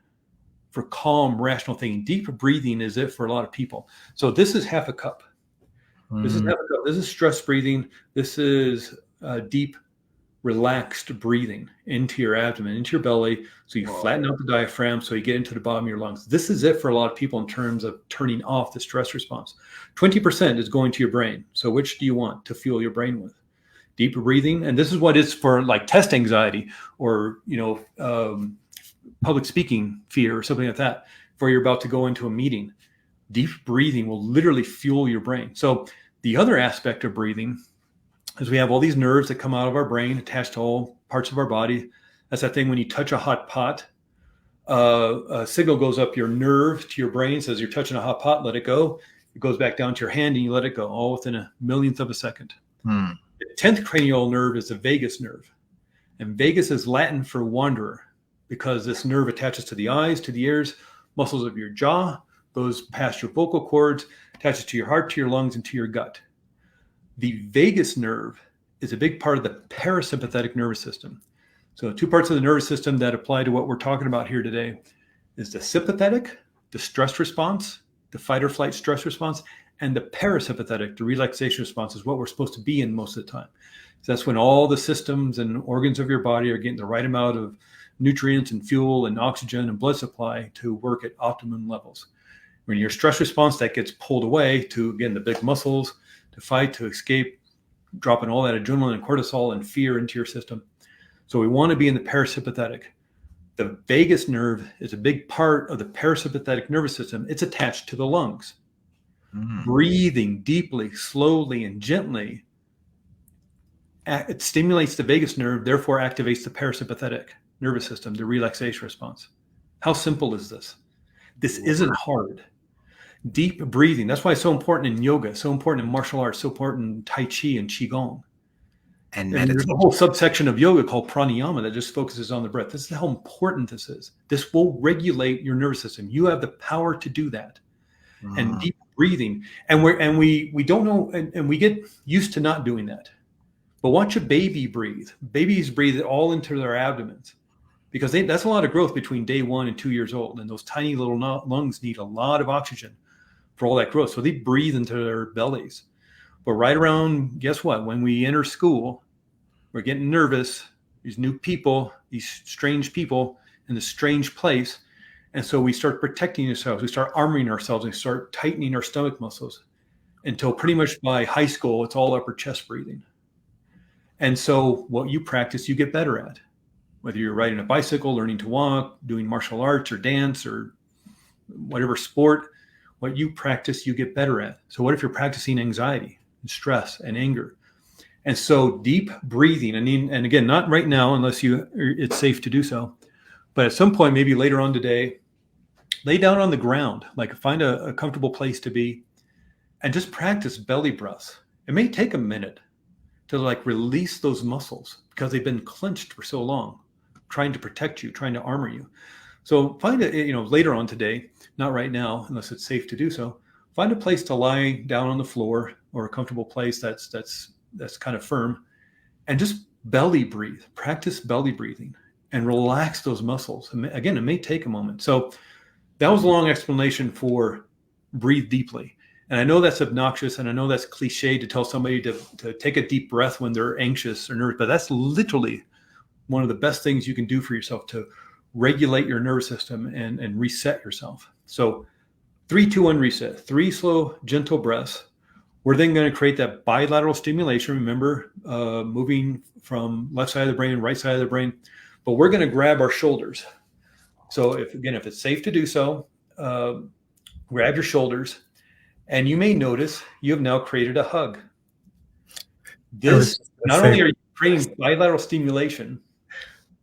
for calm, rational thinking. Deep breathing is it for a lot of people. So this is half a cup. This is half a cup. This is stress breathing. This is deep, relaxed breathing into your abdomen, into your belly. So you flatten out the diaphragm, so you get into the bottom of your lungs. This is it for a lot of people in terms of turning off the stress response. 20% is going to your brain. So which do you want to fuel your brain with? Deep breathing. And this is what it's for, like test anxiety or, public speaking fear or something like that, where you're about to go into a meeting. Deep breathing will literally fuel your brain. So the other aspect of breathing is we have all these nerves that come out of our brain attached to all parts of our body. That's that thing when you touch a hot pot, a signal goes up your nerve to your brain, says you're touching a hot pot, let it go. It goes back down to your hand and you let it go, all within a millionth of a second. The 10th cranial nerve is the vagus nerve. And vagus is Latin for wanderer, because this nerve attaches to the eyes, to the ears, muscles of your jaw, goes past your vocal cords, attaches to your heart, to your lungs, and to your gut. The vagus nerve is a big part of the parasympathetic nervous system. So 2 parts of the nervous system that apply to what we're talking about here today is the sympathetic, the stress response, the fight or flight stress response, and the parasympathetic, the relaxation response, is what we're supposed to be in most of the time. So that's when all the systems and organs of your body are getting the right amount of nutrients and fuel and oxygen and blood supply to work at optimum levels. When your stress response, that gets pulled away to, again, the big muscles, to fight, to escape, dropping all that adrenaline and cortisol and fear into your system. So we want to be in the parasympathetic. The vagus nerve is a big part of the parasympathetic nervous system. It's attached to the lungs. Breathing deeply, slowly, and gently, it stimulates the vagus nerve, therefore activates the parasympathetic nervous system, the relaxation response. How simple is this? This isn't hard. Deep breathing. That's why it's so important in yoga, so important in martial arts, so important in Tai Chi and Qigong. And there's a whole subsection of yoga called pranayama that just focuses on the breath. This is how important this is. This will regulate your nervous system. You have the power to do that. And deep breathing. And we don't know, and we get used to not doing that. But watch a baby breathe. Babies breathe it all into their abdomens, because that's a lot of growth between day 1 and 2 years old. And those tiny little lungs need a lot of oxygen for all that growth. So they breathe into their bellies. But right around, guess what? When we enter school, we're getting nervous. These new people, these strange people in this strange place. And so we start protecting ourselves. We start armoring ourselves and start tightening our stomach muscles until pretty much by high school, it's all upper chest breathing. And so what you practice, you get better at. Whether you're riding a bicycle, learning to walk, doing martial arts or dance or whatever sport, what you practice, you get better at. So what if you're practicing anxiety and stress and anger? And so deep breathing, and again, not right now, unless it's safe to do so, but at some point, maybe later on today, lay down on the ground, like find a comfortable place to be, and just practice belly breaths. It may take a minute to like release those muscles because they've been clenched for so long, trying to protect you, trying to armor you. So find it, later on today, not right now, unless it's safe to do so. Find a place to lie down on the floor or a comfortable place that's kind of firm, and just belly breathe. Practice belly breathing and relax those muscles. Again, it may take a moment. So that was a long explanation for breathe deeply. And I know that's obnoxious, and I know that's cliche to tell somebody to take a deep breath when they're anxious or nervous, but that's literally one of the best things you can do for yourself to regulate your nervous system and reset yourself. So 3, 2, 1, reset. 3 slow, gentle breaths. We're then going to create that bilateral stimulation. Remember, moving from left side of the brain and right side of the brain. But we're going to grab our shoulders. So if it's safe to do so, grab your shoulders. And you may notice you have now created a hug. This, not only are you creating bilateral stimulation,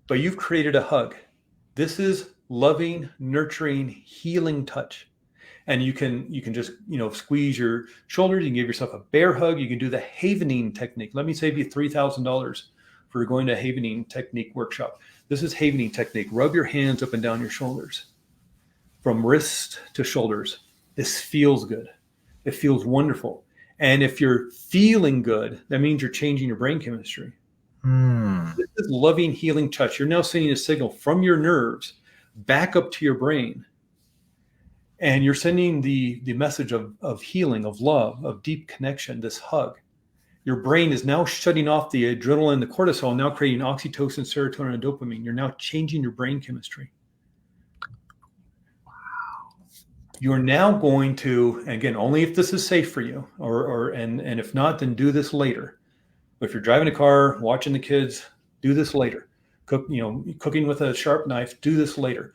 but you've created a hug. This is loving, nurturing, healing touch. And you can just, squeeze your shoulders. You can give yourself a bear hug. You can do the havening technique. Let me save you $3,000 for going to a havening technique workshop. This is havening technique. Rub your hands up and down your shoulders from wrist to shoulders. This feels good. It feels wonderful. And if you're feeling good, that means you're changing your brain chemistry. This is loving, healing touch. You're now sending a signal from your nerves back up to your brain. And you're sending the message of healing, of love, of deep connection, this hug. Your brain is now shutting off the adrenaline, the cortisol, now creating oxytocin, serotonin, and dopamine. You're now changing your brain chemistry. Wow. You're now going to, again, only if this is safe for you, and if not, then do this later. But if you're driving a car, watching the kids, do this later. Cooking with a sharp knife, do this later.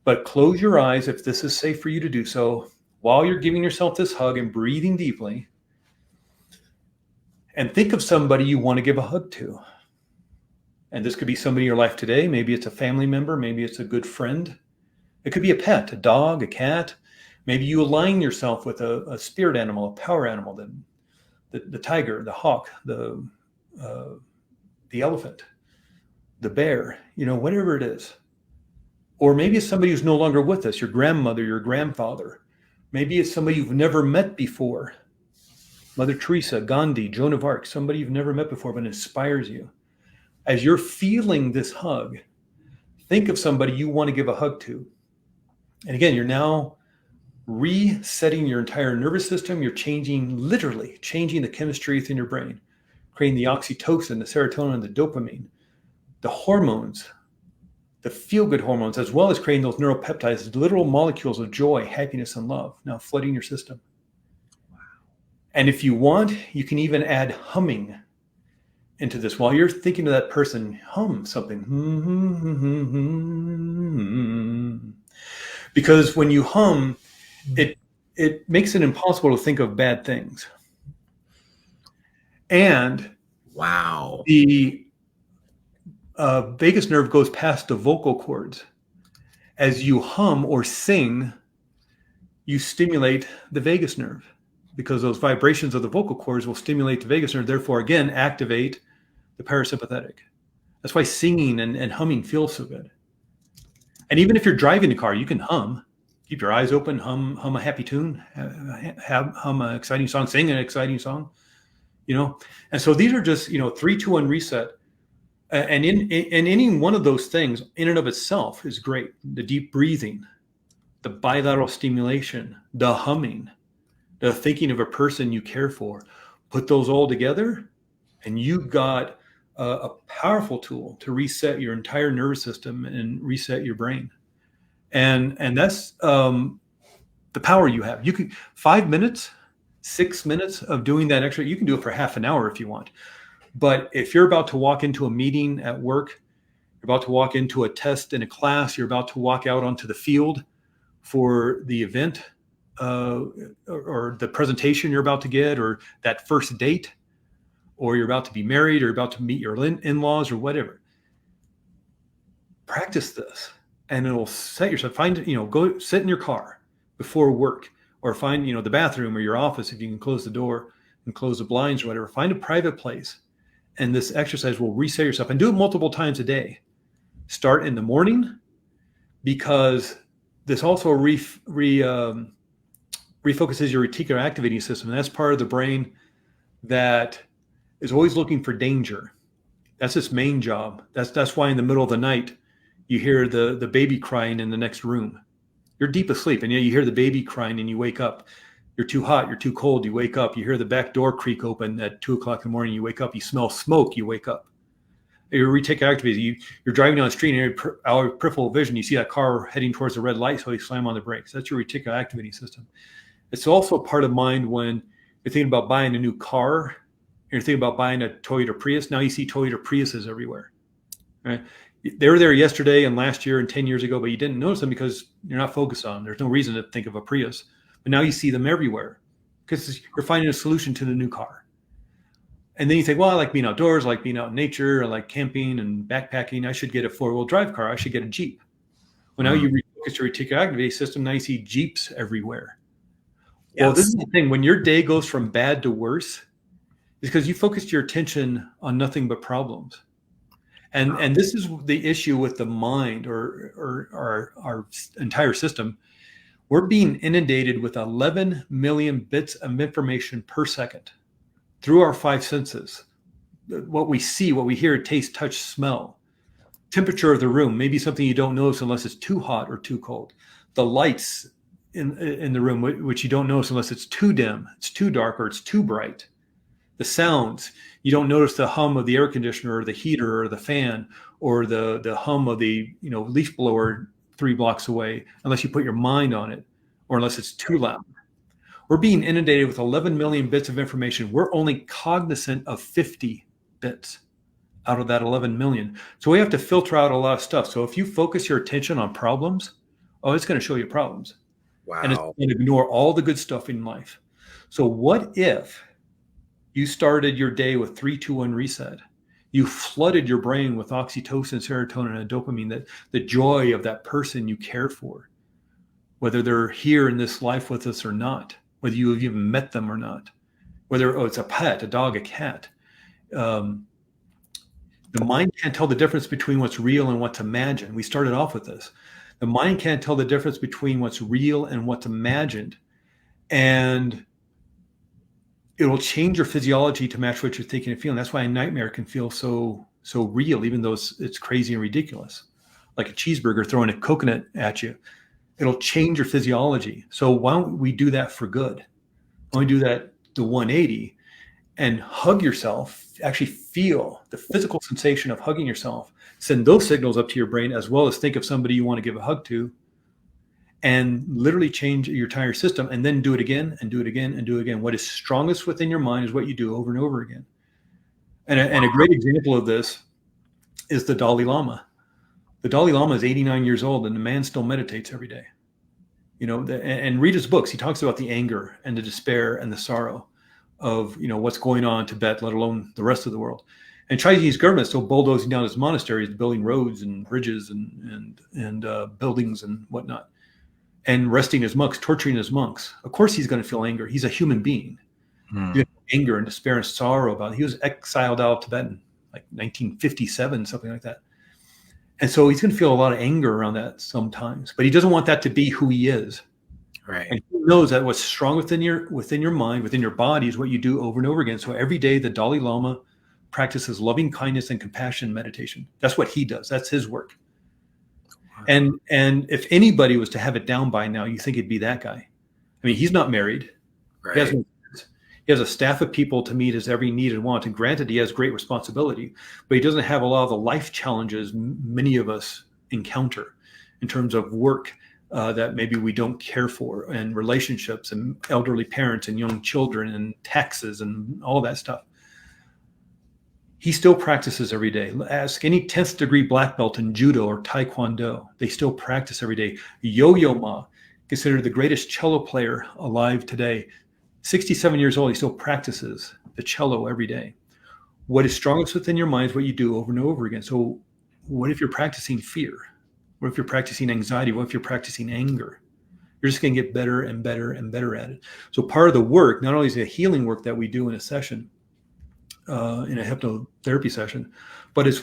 But close your eyes if this is safe for you to do so while you're giving yourself this hug and breathing deeply. And think of somebody you want to give a hug to. And this could be somebody in your life today. Maybe it's a family member. Maybe it's a good friend. It could be a pet, a dog, a cat. Maybe you align yourself with a spirit animal, a power animal, the tiger, the hawk, the elephant, the bear, whatever it is. Or maybe it's somebody who's no longer with us, your grandmother, your grandfather. Maybe it's somebody you've never met before. Mother Teresa, Gandhi, Joan of Arc, somebody you've never met before but inspires you. As you're feeling this hug, think of somebody you want to give a hug to. And again, you're now resetting your entire nervous system. You're literally changing the chemistry within your brain, creating the oxytocin, the serotonin, the dopamine, the hormones, the feel-good hormones, as well as creating those neuropeptides, literal molecules of joy, happiness, and love, now flooding your system. Wow. And if you want, you can even add humming into this. While you're thinking of that person, hum something. Because when you hum, it makes it impossible to think of bad things. And wow, the vagus nerve goes past the vocal cords. As you hum or sing, you stimulate the vagus nerve because those vibrations of the vocal cords will stimulate the vagus nerve, therefore, again, activate the parasympathetic. That's why singing and humming feels so good. And even if you're driving the car, you can hum. Keep your eyes open, hum a happy tune, hum an exciting song, sing an exciting song, And so these are just, 3, 2, 1 reset. And in any one of those things in and of itself is great. The deep breathing, the bilateral stimulation, the humming, the thinking of a person you care for. Put those all together and you've got a powerful tool to reset your entire nervous system and reset your brain. And that's the power you have. You can 5 minutes, 6 minutes of doing that extra. You can do it for half an hour if you want. But if you're about to walk into a meeting at work, you're about to walk into a test in a class, you're about to walk out onto the field for the event or the presentation you're about to get, or that first date, or you're about to be married, or about to meet your in-laws or whatever. Practice this, and it'll set yourself, go sit in your car before work, or find, the bathroom or your office, if you can close the door and close the blinds or whatever. Find a private place. And this exercise will reset yourself, and do it multiple times a day. Start in the morning, because this also refocuses your reticular activating system. And that's part of the brain that is always looking for danger. That's its main job. That's why in the middle of the night, you hear the baby crying in the next room. You're deep asleep, and you hear the baby crying, and you wake up. You're too hot, you're too cold, you wake up. You hear the back door creak open at 2:00 in the morning, you wake up. You smell smoke, you wake up. Your reticular activating, you're driving down the street, and our peripheral vision, you see that car heading towards the red light, so you slam on the brakes. That's your reticular activating system. It's also part of mind when you're thinking about buying a new car, you're thinking about buying a Toyota Prius. Now you see Toyota Priuses everywhere, right? They were there yesterday and last year and 10 years ago, but you didn't notice them because you're not focused on them. There's no reason to think of a Prius, but now you see them everywhere because you're finding a solution to the new car. And then you think, well, I like being outdoors, I like being out in nature, I like camping and backpacking. I should get a 4-wheel drive car. I should get a Jeep. Well, now you refocus your reticular activating system. Now you see Jeeps everywhere. Yes. Well, this is the thing. When your day goes from bad to worse, it's because you focused your attention on nothing but problems. And this is the issue with the mind or our entire system. We're being inundated with 11 million bits of information per second through our 5 senses. What we see, what we hear, taste, touch, smell. Temperature of the room, maybe something you don't notice unless it's too hot or too cold. The lights in the room, which you don't notice unless it's too dim, it's too dark, or it's too bright. The sounds, you don't notice the hum of the air conditioner or the heater or the fan or the hum of the leaf blower 3 blocks away unless you put your mind on it, or unless it's too loud. We're being inundated with 11 million bits of information. We're only cognizant of 50 bits out of that 11 million. So we have to filter out a lot of stuff. So if you focus your attention on problems, it's going to show you problems. Wow. And it's going to ignore all the good stuff in life. So what if you started your day with 3, 2, 1 reset? You flooded your brain with oxytocin, serotonin, and dopamine, the joy of that person you care for, whether they're here in this life with us or not, whether you have even met them or not, whether it's a pet, a dog, a cat. The mind can't tell the difference between what's real and what's imagined. We started off with this. The mind can't tell the difference between what's real and what's imagined. And it will change your physiology to match what you're thinking and feeling. That's why a nightmare can feel so real, even though it's crazy and ridiculous. Like a cheeseburger throwing a coconut at you. It'll change your physiology. So why don't we do that for good? Why don't we do that to 180 and hug yourself, actually feel the physical sensation of hugging yourself, send those signals up to your brain, as well as think of somebody you want to give a hug to, and literally change your entire system, and then do it again and do it again and do it again. What is strongest within your mind is what you do over and over again. And a great example of this is the Dalai Lama. The Dalai Lama is 89 years old, and the man still meditates every day. And read his books. He talks about the anger and the despair and the sorrow of what's going on in Tibet, let alone the rest of the world. And Chinese government still bulldozing down his monasteries, building roads and bridges and buildings and whatnot, and arresting his monks, torturing his monks. Of course, he's going to feel anger. He's a human being. Anger and despair and sorrow about it. He was exiled out of Tibet in like 1957, something like that. And so he's going to feel a lot of anger around that sometimes, but he doesn't want that to be who he is. Right. And he knows that what's strong within your mind, within your body, is what you do over and over again. So every day, the Dalai Lama practices loving kindness and compassion meditation. That's what he does. That's his work. Wow. And if anybody was to have it down by now, you think it'd be that guy. I mean, he's not married. Right. He has a staff of people to meet his every need and want. And granted, he has great responsibility, but he doesn't have a lot of the life challenges many of us encounter. in terms of work that maybe we don't care for, and relationships and elderly parents and young children and taxes and all that stuff. He still practices every day. Ask any 10th degree black belt in judo or taekwondo. They still practice every day. Yo-Yo Ma, considered the greatest cello player alive today. 67 years old, he still practices the cello every day. What is strongest within your mind is what you do over and over again. So what if you're practicing fear? What if you're practicing anxiety? What if you're practicing anger? You're just going to get better and better and better at it. So part of the work, not only is it healing work that we do in a session, in a hypnotherapy session, but it's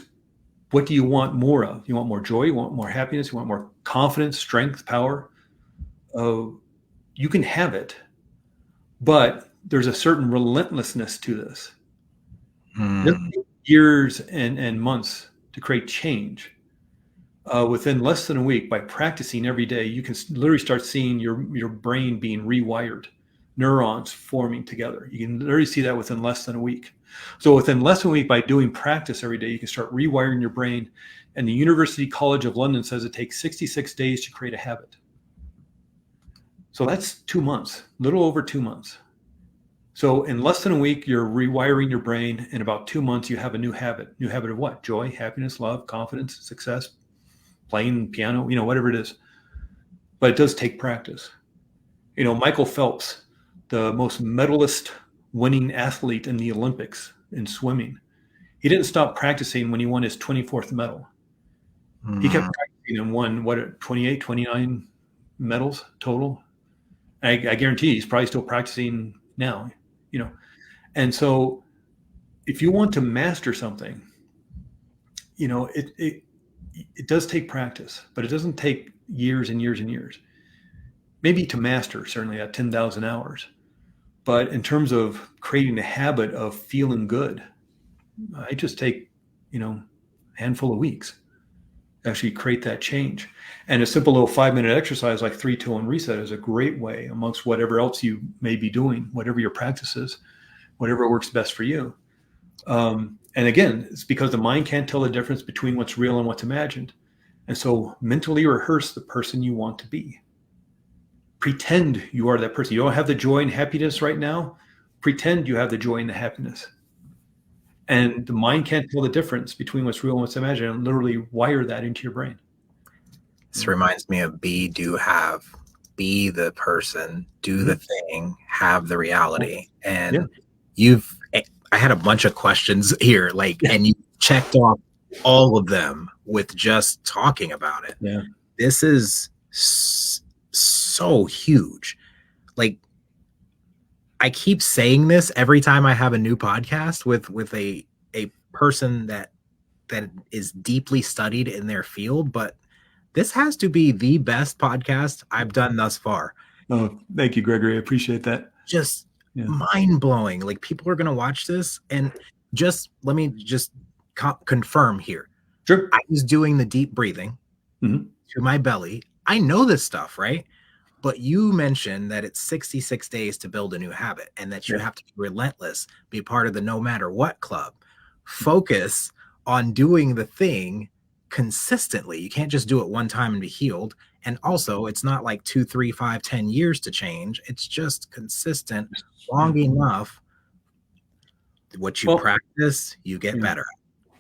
what do you want more of? You want more joy? You want more happiness? You want more confidence, strength, power? You can have it, but there's a certain relentlessness to this. Years and months to create change. Within less than a week, by practicing every day, you can literally start seeing your brain being rewired, neurons forming together. You can literally see that within less than a week. So within less than a week, by doing practice every day, you can start rewiring your brain. And the University College of London says it takes 66 days to create a habit. So that's 2 months, a little over 2 months. So in less than a week, you're rewiring your brain. In about 2 months, you have a new habit. New habit of what? Joy, happiness, love, confidence, success, playing piano, whatever it is. But it does take practice. Michael Phelps, the most medalist winning athlete in the Olympics in swimming, he didn't stop practicing when he won his 24th medal. He kept practicing and won 28, 29 medals total. I guarantee he's probably still practicing now, And so if you want to master something, it does take practice, but it doesn't take years and years and years. Maybe to master, certainly at 10,000 hours. But in terms of creating a habit of feeling good, I just take, a handful of weeks to actually create that change. And a simple little 5-minute exercise like 3, 2, 1 reset is a great way, amongst whatever else you may be doing, whatever your practice is, whatever works best for you. And again, it's because the mind can't tell the difference between what's real and what's imagined. And so mentally rehearse the person you want to be. Pretend you are that person. You don't have the joy and happiness right now. Pretend you have the joy and the happiness. And the mind can't tell the difference between what's real and what's imagined, and literally wire that into your brain. This reminds me of be, do, have. Be the person, do the thing, have the reality. And I had a bunch of questions here, and you checked off all of them with just talking about it. Yeah. This is so huge. I keep saying this every time I have a new podcast with a person that is deeply studied in their field, but this has to be the best podcast I've done thus far. Oh, thank you, Gregory. I appreciate that. Just mind-blowing. People are going to watch this, and let me confirm here. Sure. I was doing the deep breathing to my belly. I know this stuff, right? But you mentioned that it's 66 days to build a new habit, and that you have to be relentless, be part of the no matter what club. Focus on doing the thing consistently. You can't just do it one time and be healed. And also, it's not like 2, 3, 5, 10 years to change. It's just consistent long enough. What you practice, you get better.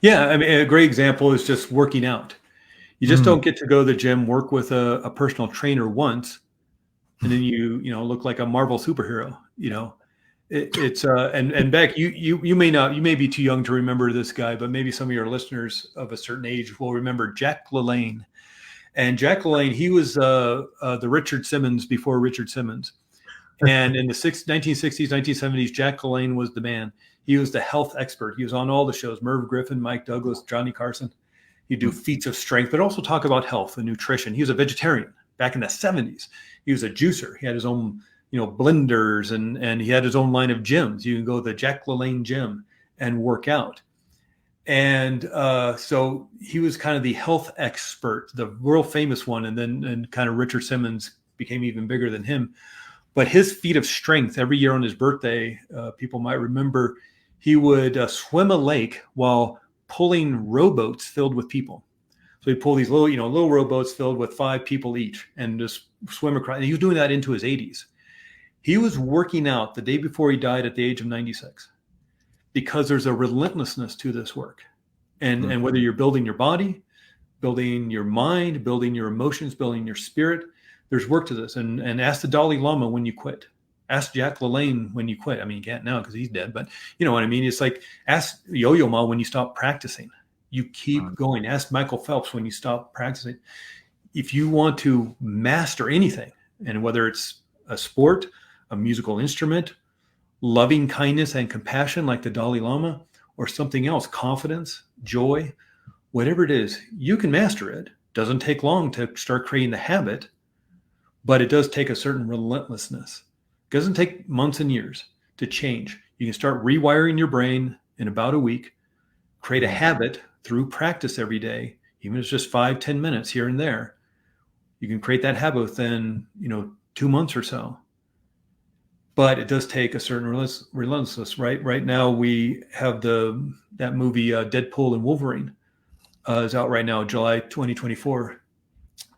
Yeah. I mean, a great example is just working out. You just don't get to go to the gym, work with a personal trainer once, and then you look like a Marvel superhero. And Beck, you may be too young to remember this guy, but maybe some of your listeners of a certain age will remember Jack LaLanne. And Jack LaLanne, he was the Richard Simmons before Richard Simmons. And in the 1960s, 1970s, Jack LaLanne was the man. He was the health expert. He was on all the shows, Merv Griffin, Mike Douglas, Johnny Carson. He'd do feats of strength, but also talk about health and nutrition. He was a vegetarian back in the 70s. He was a juicer. He had his own, blenders, and he had his own line of gyms. You can go to the Jack LaLanne gym and work out. And so he was kind of the health expert, the world famous one. And kind of Richard Simmons became even bigger than him. But his feat of strength every year on his birthday, people might remember, he would swim a lake while pulling rowboats filled with people. So he'd pull these little rowboats filled with 5 people each and just swim across. And he was doing that into his 80s. He was working out the day before he died at the age of 96 because there's a relentlessness to this work. And whether you're building your body, building your mind, building your emotions, building your spirit, there's work to this. And ask the Dalai Lama when you quit. Ask Jack LaLanne when you quit. I mean, you can't now because he's dead, but you know what I mean? It's like ask Yo-Yo Ma when you stop practicing. You keep going. Ask Michael Phelps when you stop practicing. If you want to master anything, and whether it's a sport, a musical instrument, loving kindness and compassion like the Dalai Lama, or something else, confidence, joy, whatever it is, you can master it. Doesn't take long to start creating the habit, but it does take a certain relentlessness. It doesn't take months and years to change. You can start rewiring your brain in about a week, create a habit through practice every day, even if it's just 5-10 minutes here and there. You can create that habit within 2 months or so. But it does take a certain relentlessness, right? Right now we have that movie Deadpool and Wolverine is out right now, July 2024,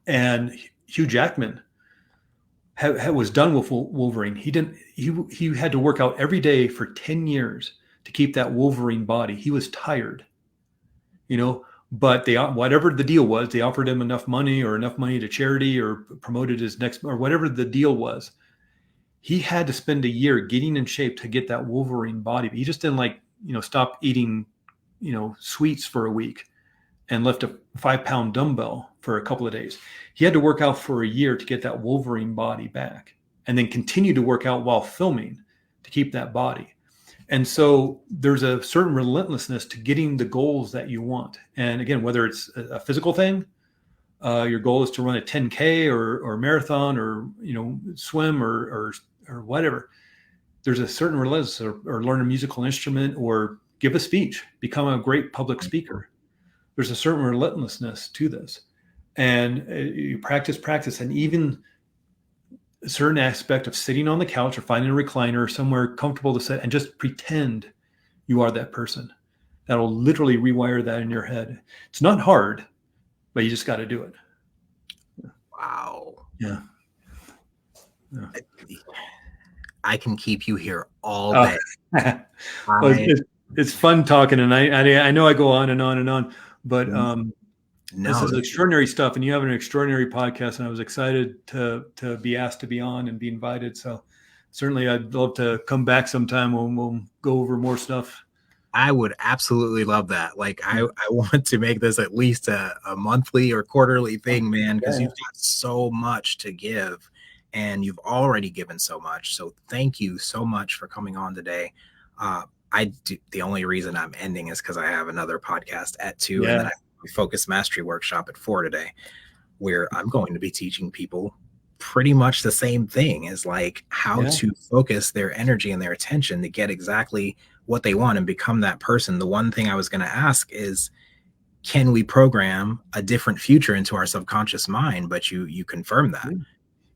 and Hugh Jackman was done with Wolverine. He had to work out every day for 10 years to keep that Wolverine body. He was tired. But whatever the deal was, they offered him enough money to charity or promoted his next, or whatever the deal was. He had to spend a year getting in shape to get that Wolverine body. He just didn't stop eating, sweets for a week and lift a 5-pound dumbbell for a couple of days. He had to work out for a year to get that Wolverine body back and then continue to work out while filming to keep that body. And so there's a certain relentlessness to getting the goals that you want. And again, whether it's a physical thing, your goal is to run a 10K or marathon or, swim or whatever. There's a certain relentlessness or learn a musical instrument or give a speech, become a great public speaker. There's a certain relentlessness to this. And you practice, and even a certain aspect of sitting on the couch or finding a recliner or somewhere comfortable to sit and just pretend you are that person. That'll literally rewire that in your head. It's not hard, but you just got to do it. Wow. Yeah. I can keep you here all day. Well, it's fun talking, and I know I go on and on and on, but this is extraordinary stuff, and you have an extraordinary podcast, and I was excited to be asked to be on and be invited. So certainly I'd love to come back sometime when we'll go over more stuff. I would absolutely love that. Like I want to make this at least a monthly or quarterly thing, man, because you've got so much to give and you've already given so much. So thank you so much for coming on today. The only reason I'm ending is because I have another podcast at 2 and then I Focus Mastery Workshop at 4 today, where I'm going to be teaching people pretty much the same thing as like how to focus their energy and their attention to get exactly what they want and become that person. The one thing I was going to ask is, can we program a different future into our subconscious mind? But you confirm that.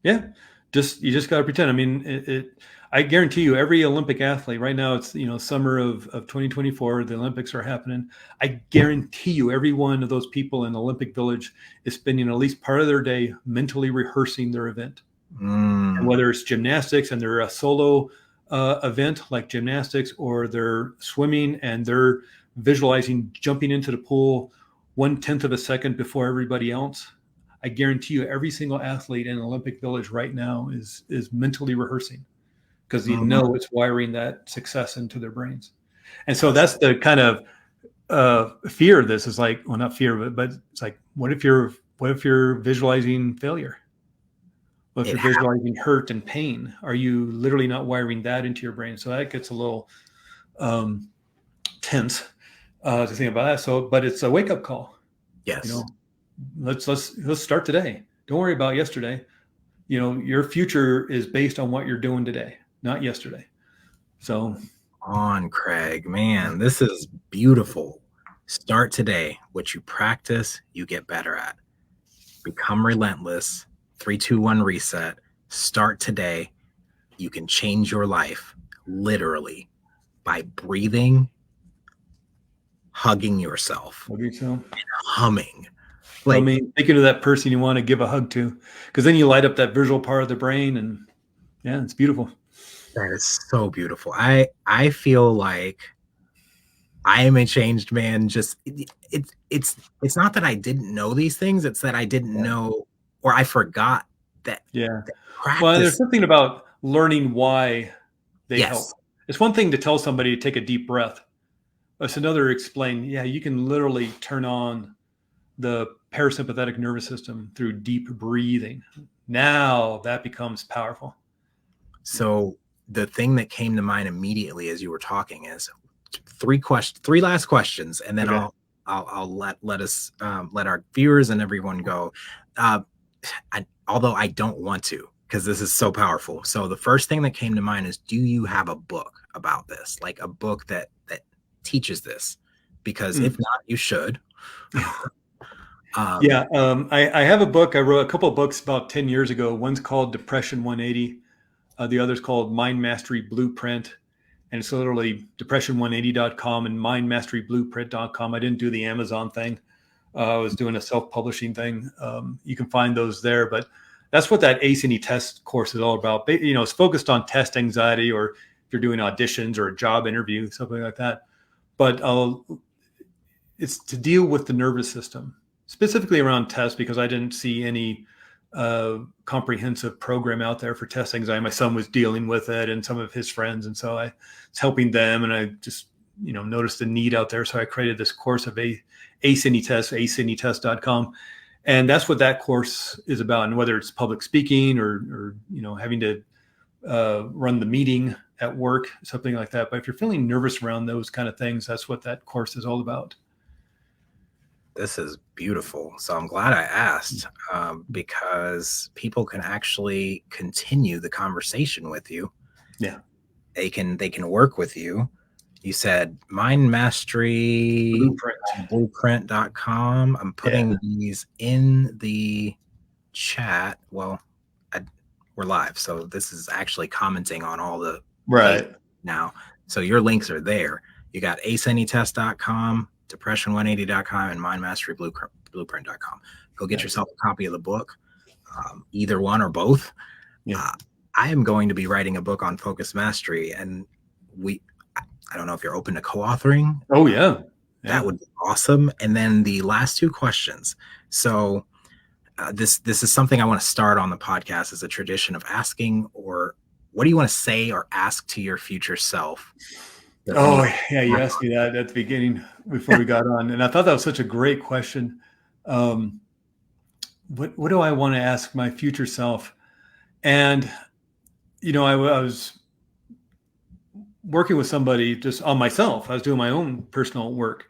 Yeah. You just got to pretend. I mean, I guarantee you every Olympic athlete right now, it's, summer of 2024, the Olympics are happening. I guarantee you every one of those people in Olympic Village is spending at least part of their day mentally rehearsing their event. And whether it's gymnastics and they're a solo event like gymnastics, or they're swimming and they're visualizing jumping into the pool 1/10 of a second before everybody else. I guarantee you every single athlete in Olympic Village right now is mentally rehearsing, because it's wiring that success into their brains. And so that's the kind of fear of this is like, well, not fear, but it's like, what if you're visualizing failure? What if you're visualizing hurt and pain? Are you literally not wiring that into your brain? So that gets a little tense to think about that. So, but it's a wake up call. Yes. Let's start today. Don't worry about yesterday. Your future is based on what you're doing today, not yesterday. So on, Craig, man, this is beautiful. Start today. What you practice, you get better at. Become relentless. 3, 2, 1 reset. Start today. You can change your life literally by breathing, hugging yourself, and humming. I Like, mean, thinking of that person you want to give a hug to, because then you light up that visual part of the brain, and yeah, it's beautiful. that is so beautiful. I feel like I am a changed man. Just it's not that I didn't know these things, it's that I didn't know, or I forgot that, Yeah. that Well, and there's practice. something about learning why they help. Yes. It's one thing to tell somebody to take a deep breath. It's another to explain, yeah, you can literally turn on the parasympathetic nervous system through deep breathing. Now that becomes powerful. So the thing that came to mind immediately as you were talking is three last questions, and then Okay. I'll let us let our viewers and everyone go. Uh, although I don't want to, because this is so powerful. So the first thing that came to mind is, do you have a book about this, like a book that teaches this? Because if not, you should. Yeah, I have a book. I wrote a couple of books about 10 years ago. One's called Depression 180. The other's called Mind Mastery Blueprint. And it's literally depression180.com and mindmasteryblueprint.com. I didn't do the Amazon thing. I was doing a self-publishing thing. You can find those there, but that's what that ACE test course is all about. You know, it's focused on test anxiety, or if you're doing auditions or a job interview, something like that. But it's to deal with the nervous system, specifically around tests, because I didn't see any comprehensive program out there for test anxiety. My son was dealing with it and some of his friends, and so I was helping them, and I just noticed the need out there, so I created this course of ACE test, acetest.com, and that's what that course is about. And whether it's public speaking or having to run the meeting at work, something like that, but if you're feeling nervous around those kind of things, that's what that course is all about. This is beautiful. So I'm glad I asked, because people can actually continue the conversation with you. Yeah. They can work with you. You said Mind Mastery Blueprint.com. I'm putting these in the chat. Well, we're live, so this is actually commenting on all the Right now. So your links are there. You got acetest.com, depression180.com, and mindmasteryblueprint.com. Go get yourself a copy of the book, either one or both. Yeah. I am going to be writing a book on focus mastery, and I don't know if you're open to co-authoring. Oh yeah. That would be awesome. And then the last two questions. So this is something I want to start on the podcast as a tradition of asking, or what do you want to say or ask to your future self? Oh yeah, you asked me that at the beginning before we got on, and I thought that was such a great question. What do I want to ask my future self? And I was working with somebody just on myself. I was doing my own personal work,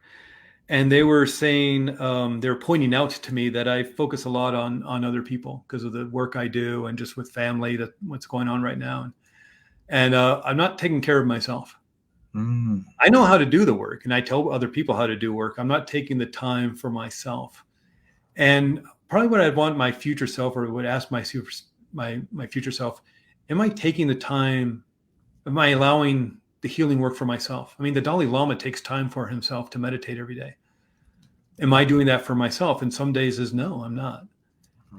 and they were saying, they were pointing out to me that I focus a lot on other people because of the work I do, and just with family, that what's going on right now, and I'm not taking care of myself. I know how to do the work, and I tell other people how to do work. I'm not taking the time for myself. And probably what I'd want my future self, or would ask my future self, am I taking the time? Am I allowing the healing work for myself? I mean, the Dalai Lama takes time for himself to meditate every day. Am I doing that for myself? And some days is no, I'm not.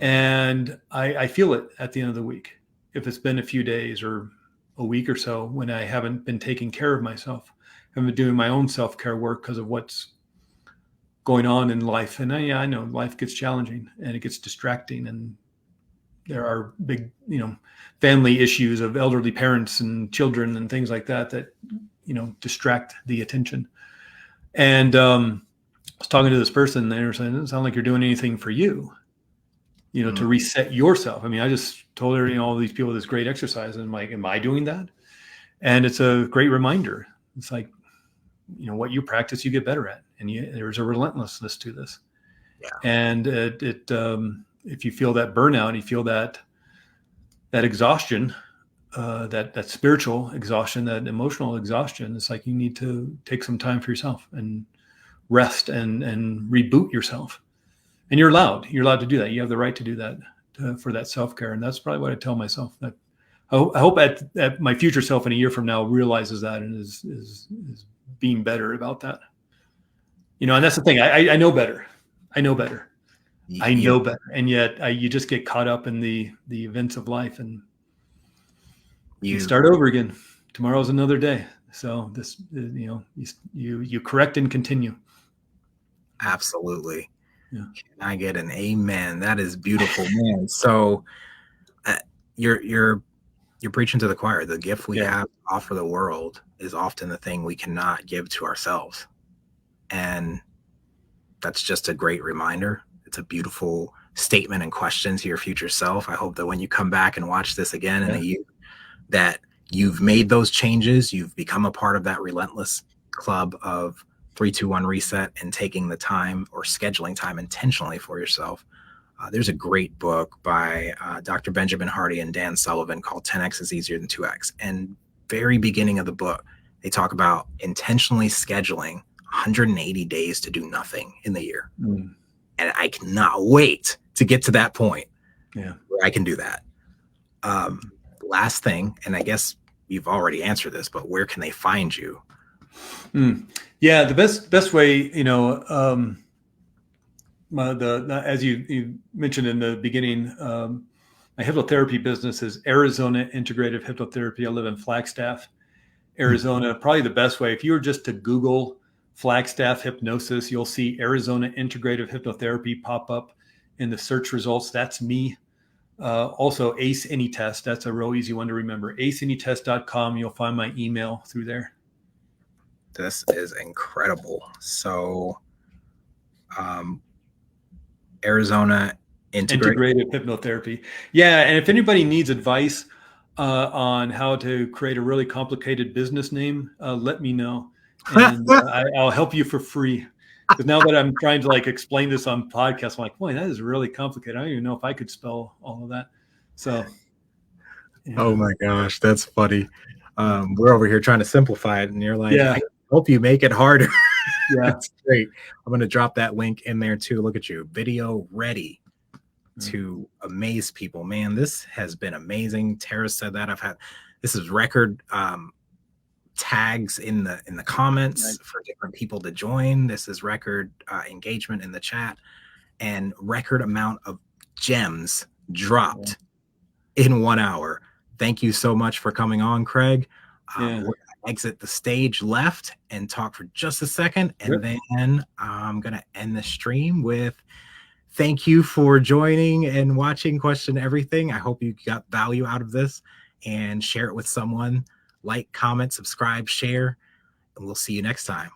And I feel it at the end of the week. If it's been a few days or a week or so when I haven't been taking care of myself, I've been doing my own self-care work because of what's going on in life. And I know life gets challenging and it gets distracting, and there are big, family issues of elderly parents and children and things like that distract the attention. And I was talking to this person, and they were saying, it doesn't sound like you're doing anything for you, to reset yourself. I mean, I just told her, all these people, this great exercise. And I'm like, am I doing that? And it's a great reminder. It's like, what you practice, you get better at. And there's a relentlessness to this. Yeah. And if you feel that burnout, you feel that exhaustion, that spiritual exhaustion, that emotional exhaustion, it's like you need to take some time for yourself and rest and reboot yourself. And you're allowed to do that. You have the right to do that for that self-care. And that's probably what I tell myself. That I hope at my future self in a year from now realizes that and is being better about that. And that's the thing. I know better. I know better, and yet you just get caught up in the events of life, and you start over again. Tomorrow's another day. So this, you correct and continue. Absolutely. Yeah. Can I get an amen? That is beautiful, man. So you're preaching to the choir. The gift we have to offer the world is often the thing we cannot give to ourselves. And that's just a great reminder. It's a beautiful statement and question to your future self. I hope that when you come back and watch this again in a year, that you've made those changes, you've become a part of that relentless club of 3-2-1 reset and taking the time or scheduling time intentionally for yourself. There's a great book by Dr. Benjamin Hardy and Dan Sullivan called 10X is Easier Than 2X. And very beginning of the book, they talk about intentionally scheduling 180 days to do nothing in the year. And I cannot wait to get to that point where I can do that. Last thing, and I guess you've already answered this, but where can they find you? Yeah, the best way, as you mentioned in the beginning, my hypnotherapy business is Arizona Integrative Hypnotherapy. I live in Flagstaff, Arizona. Probably the best way, if you were just to Google Flagstaff hypnosis, you'll see Arizona Integrative Hypnotherapy pop up in the search results. That's me. Also, ACE AnyTest. That's a real easy one to remember. aceanytest.com. You'll find my email through there. This is incredible. So, Arizona Integrative Hypnotherapy. Yeah, and if anybody needs advice on how to create a really complicated business name, let me know, and I'll help you for free. Because now that I'm trying to explain this on podcast, I'm like, boy, that is really complicated. I don't even know if I could spell all of that. So, Oh my gosh, that's funny. We're over here trying to simplify it, and you're like, I hope you make it harder. That's great. I'm going to drop that link in there too. Look at you, video ready to amaze people. Man, this has been amazing. Tara said that this is record tags in the comments for different people to join. This is record engagement in the chat and record amount of gems dropped in 1 hour. Thank you so much for coming on, Craig. We're going to exit the stage left and talk for just a second, and then I'm going to end the stream with thank you for joining and watching Question Everything. I hope you got value out of this, and share it with someone. Like, comment, subscribe, share, and we'll see you next time.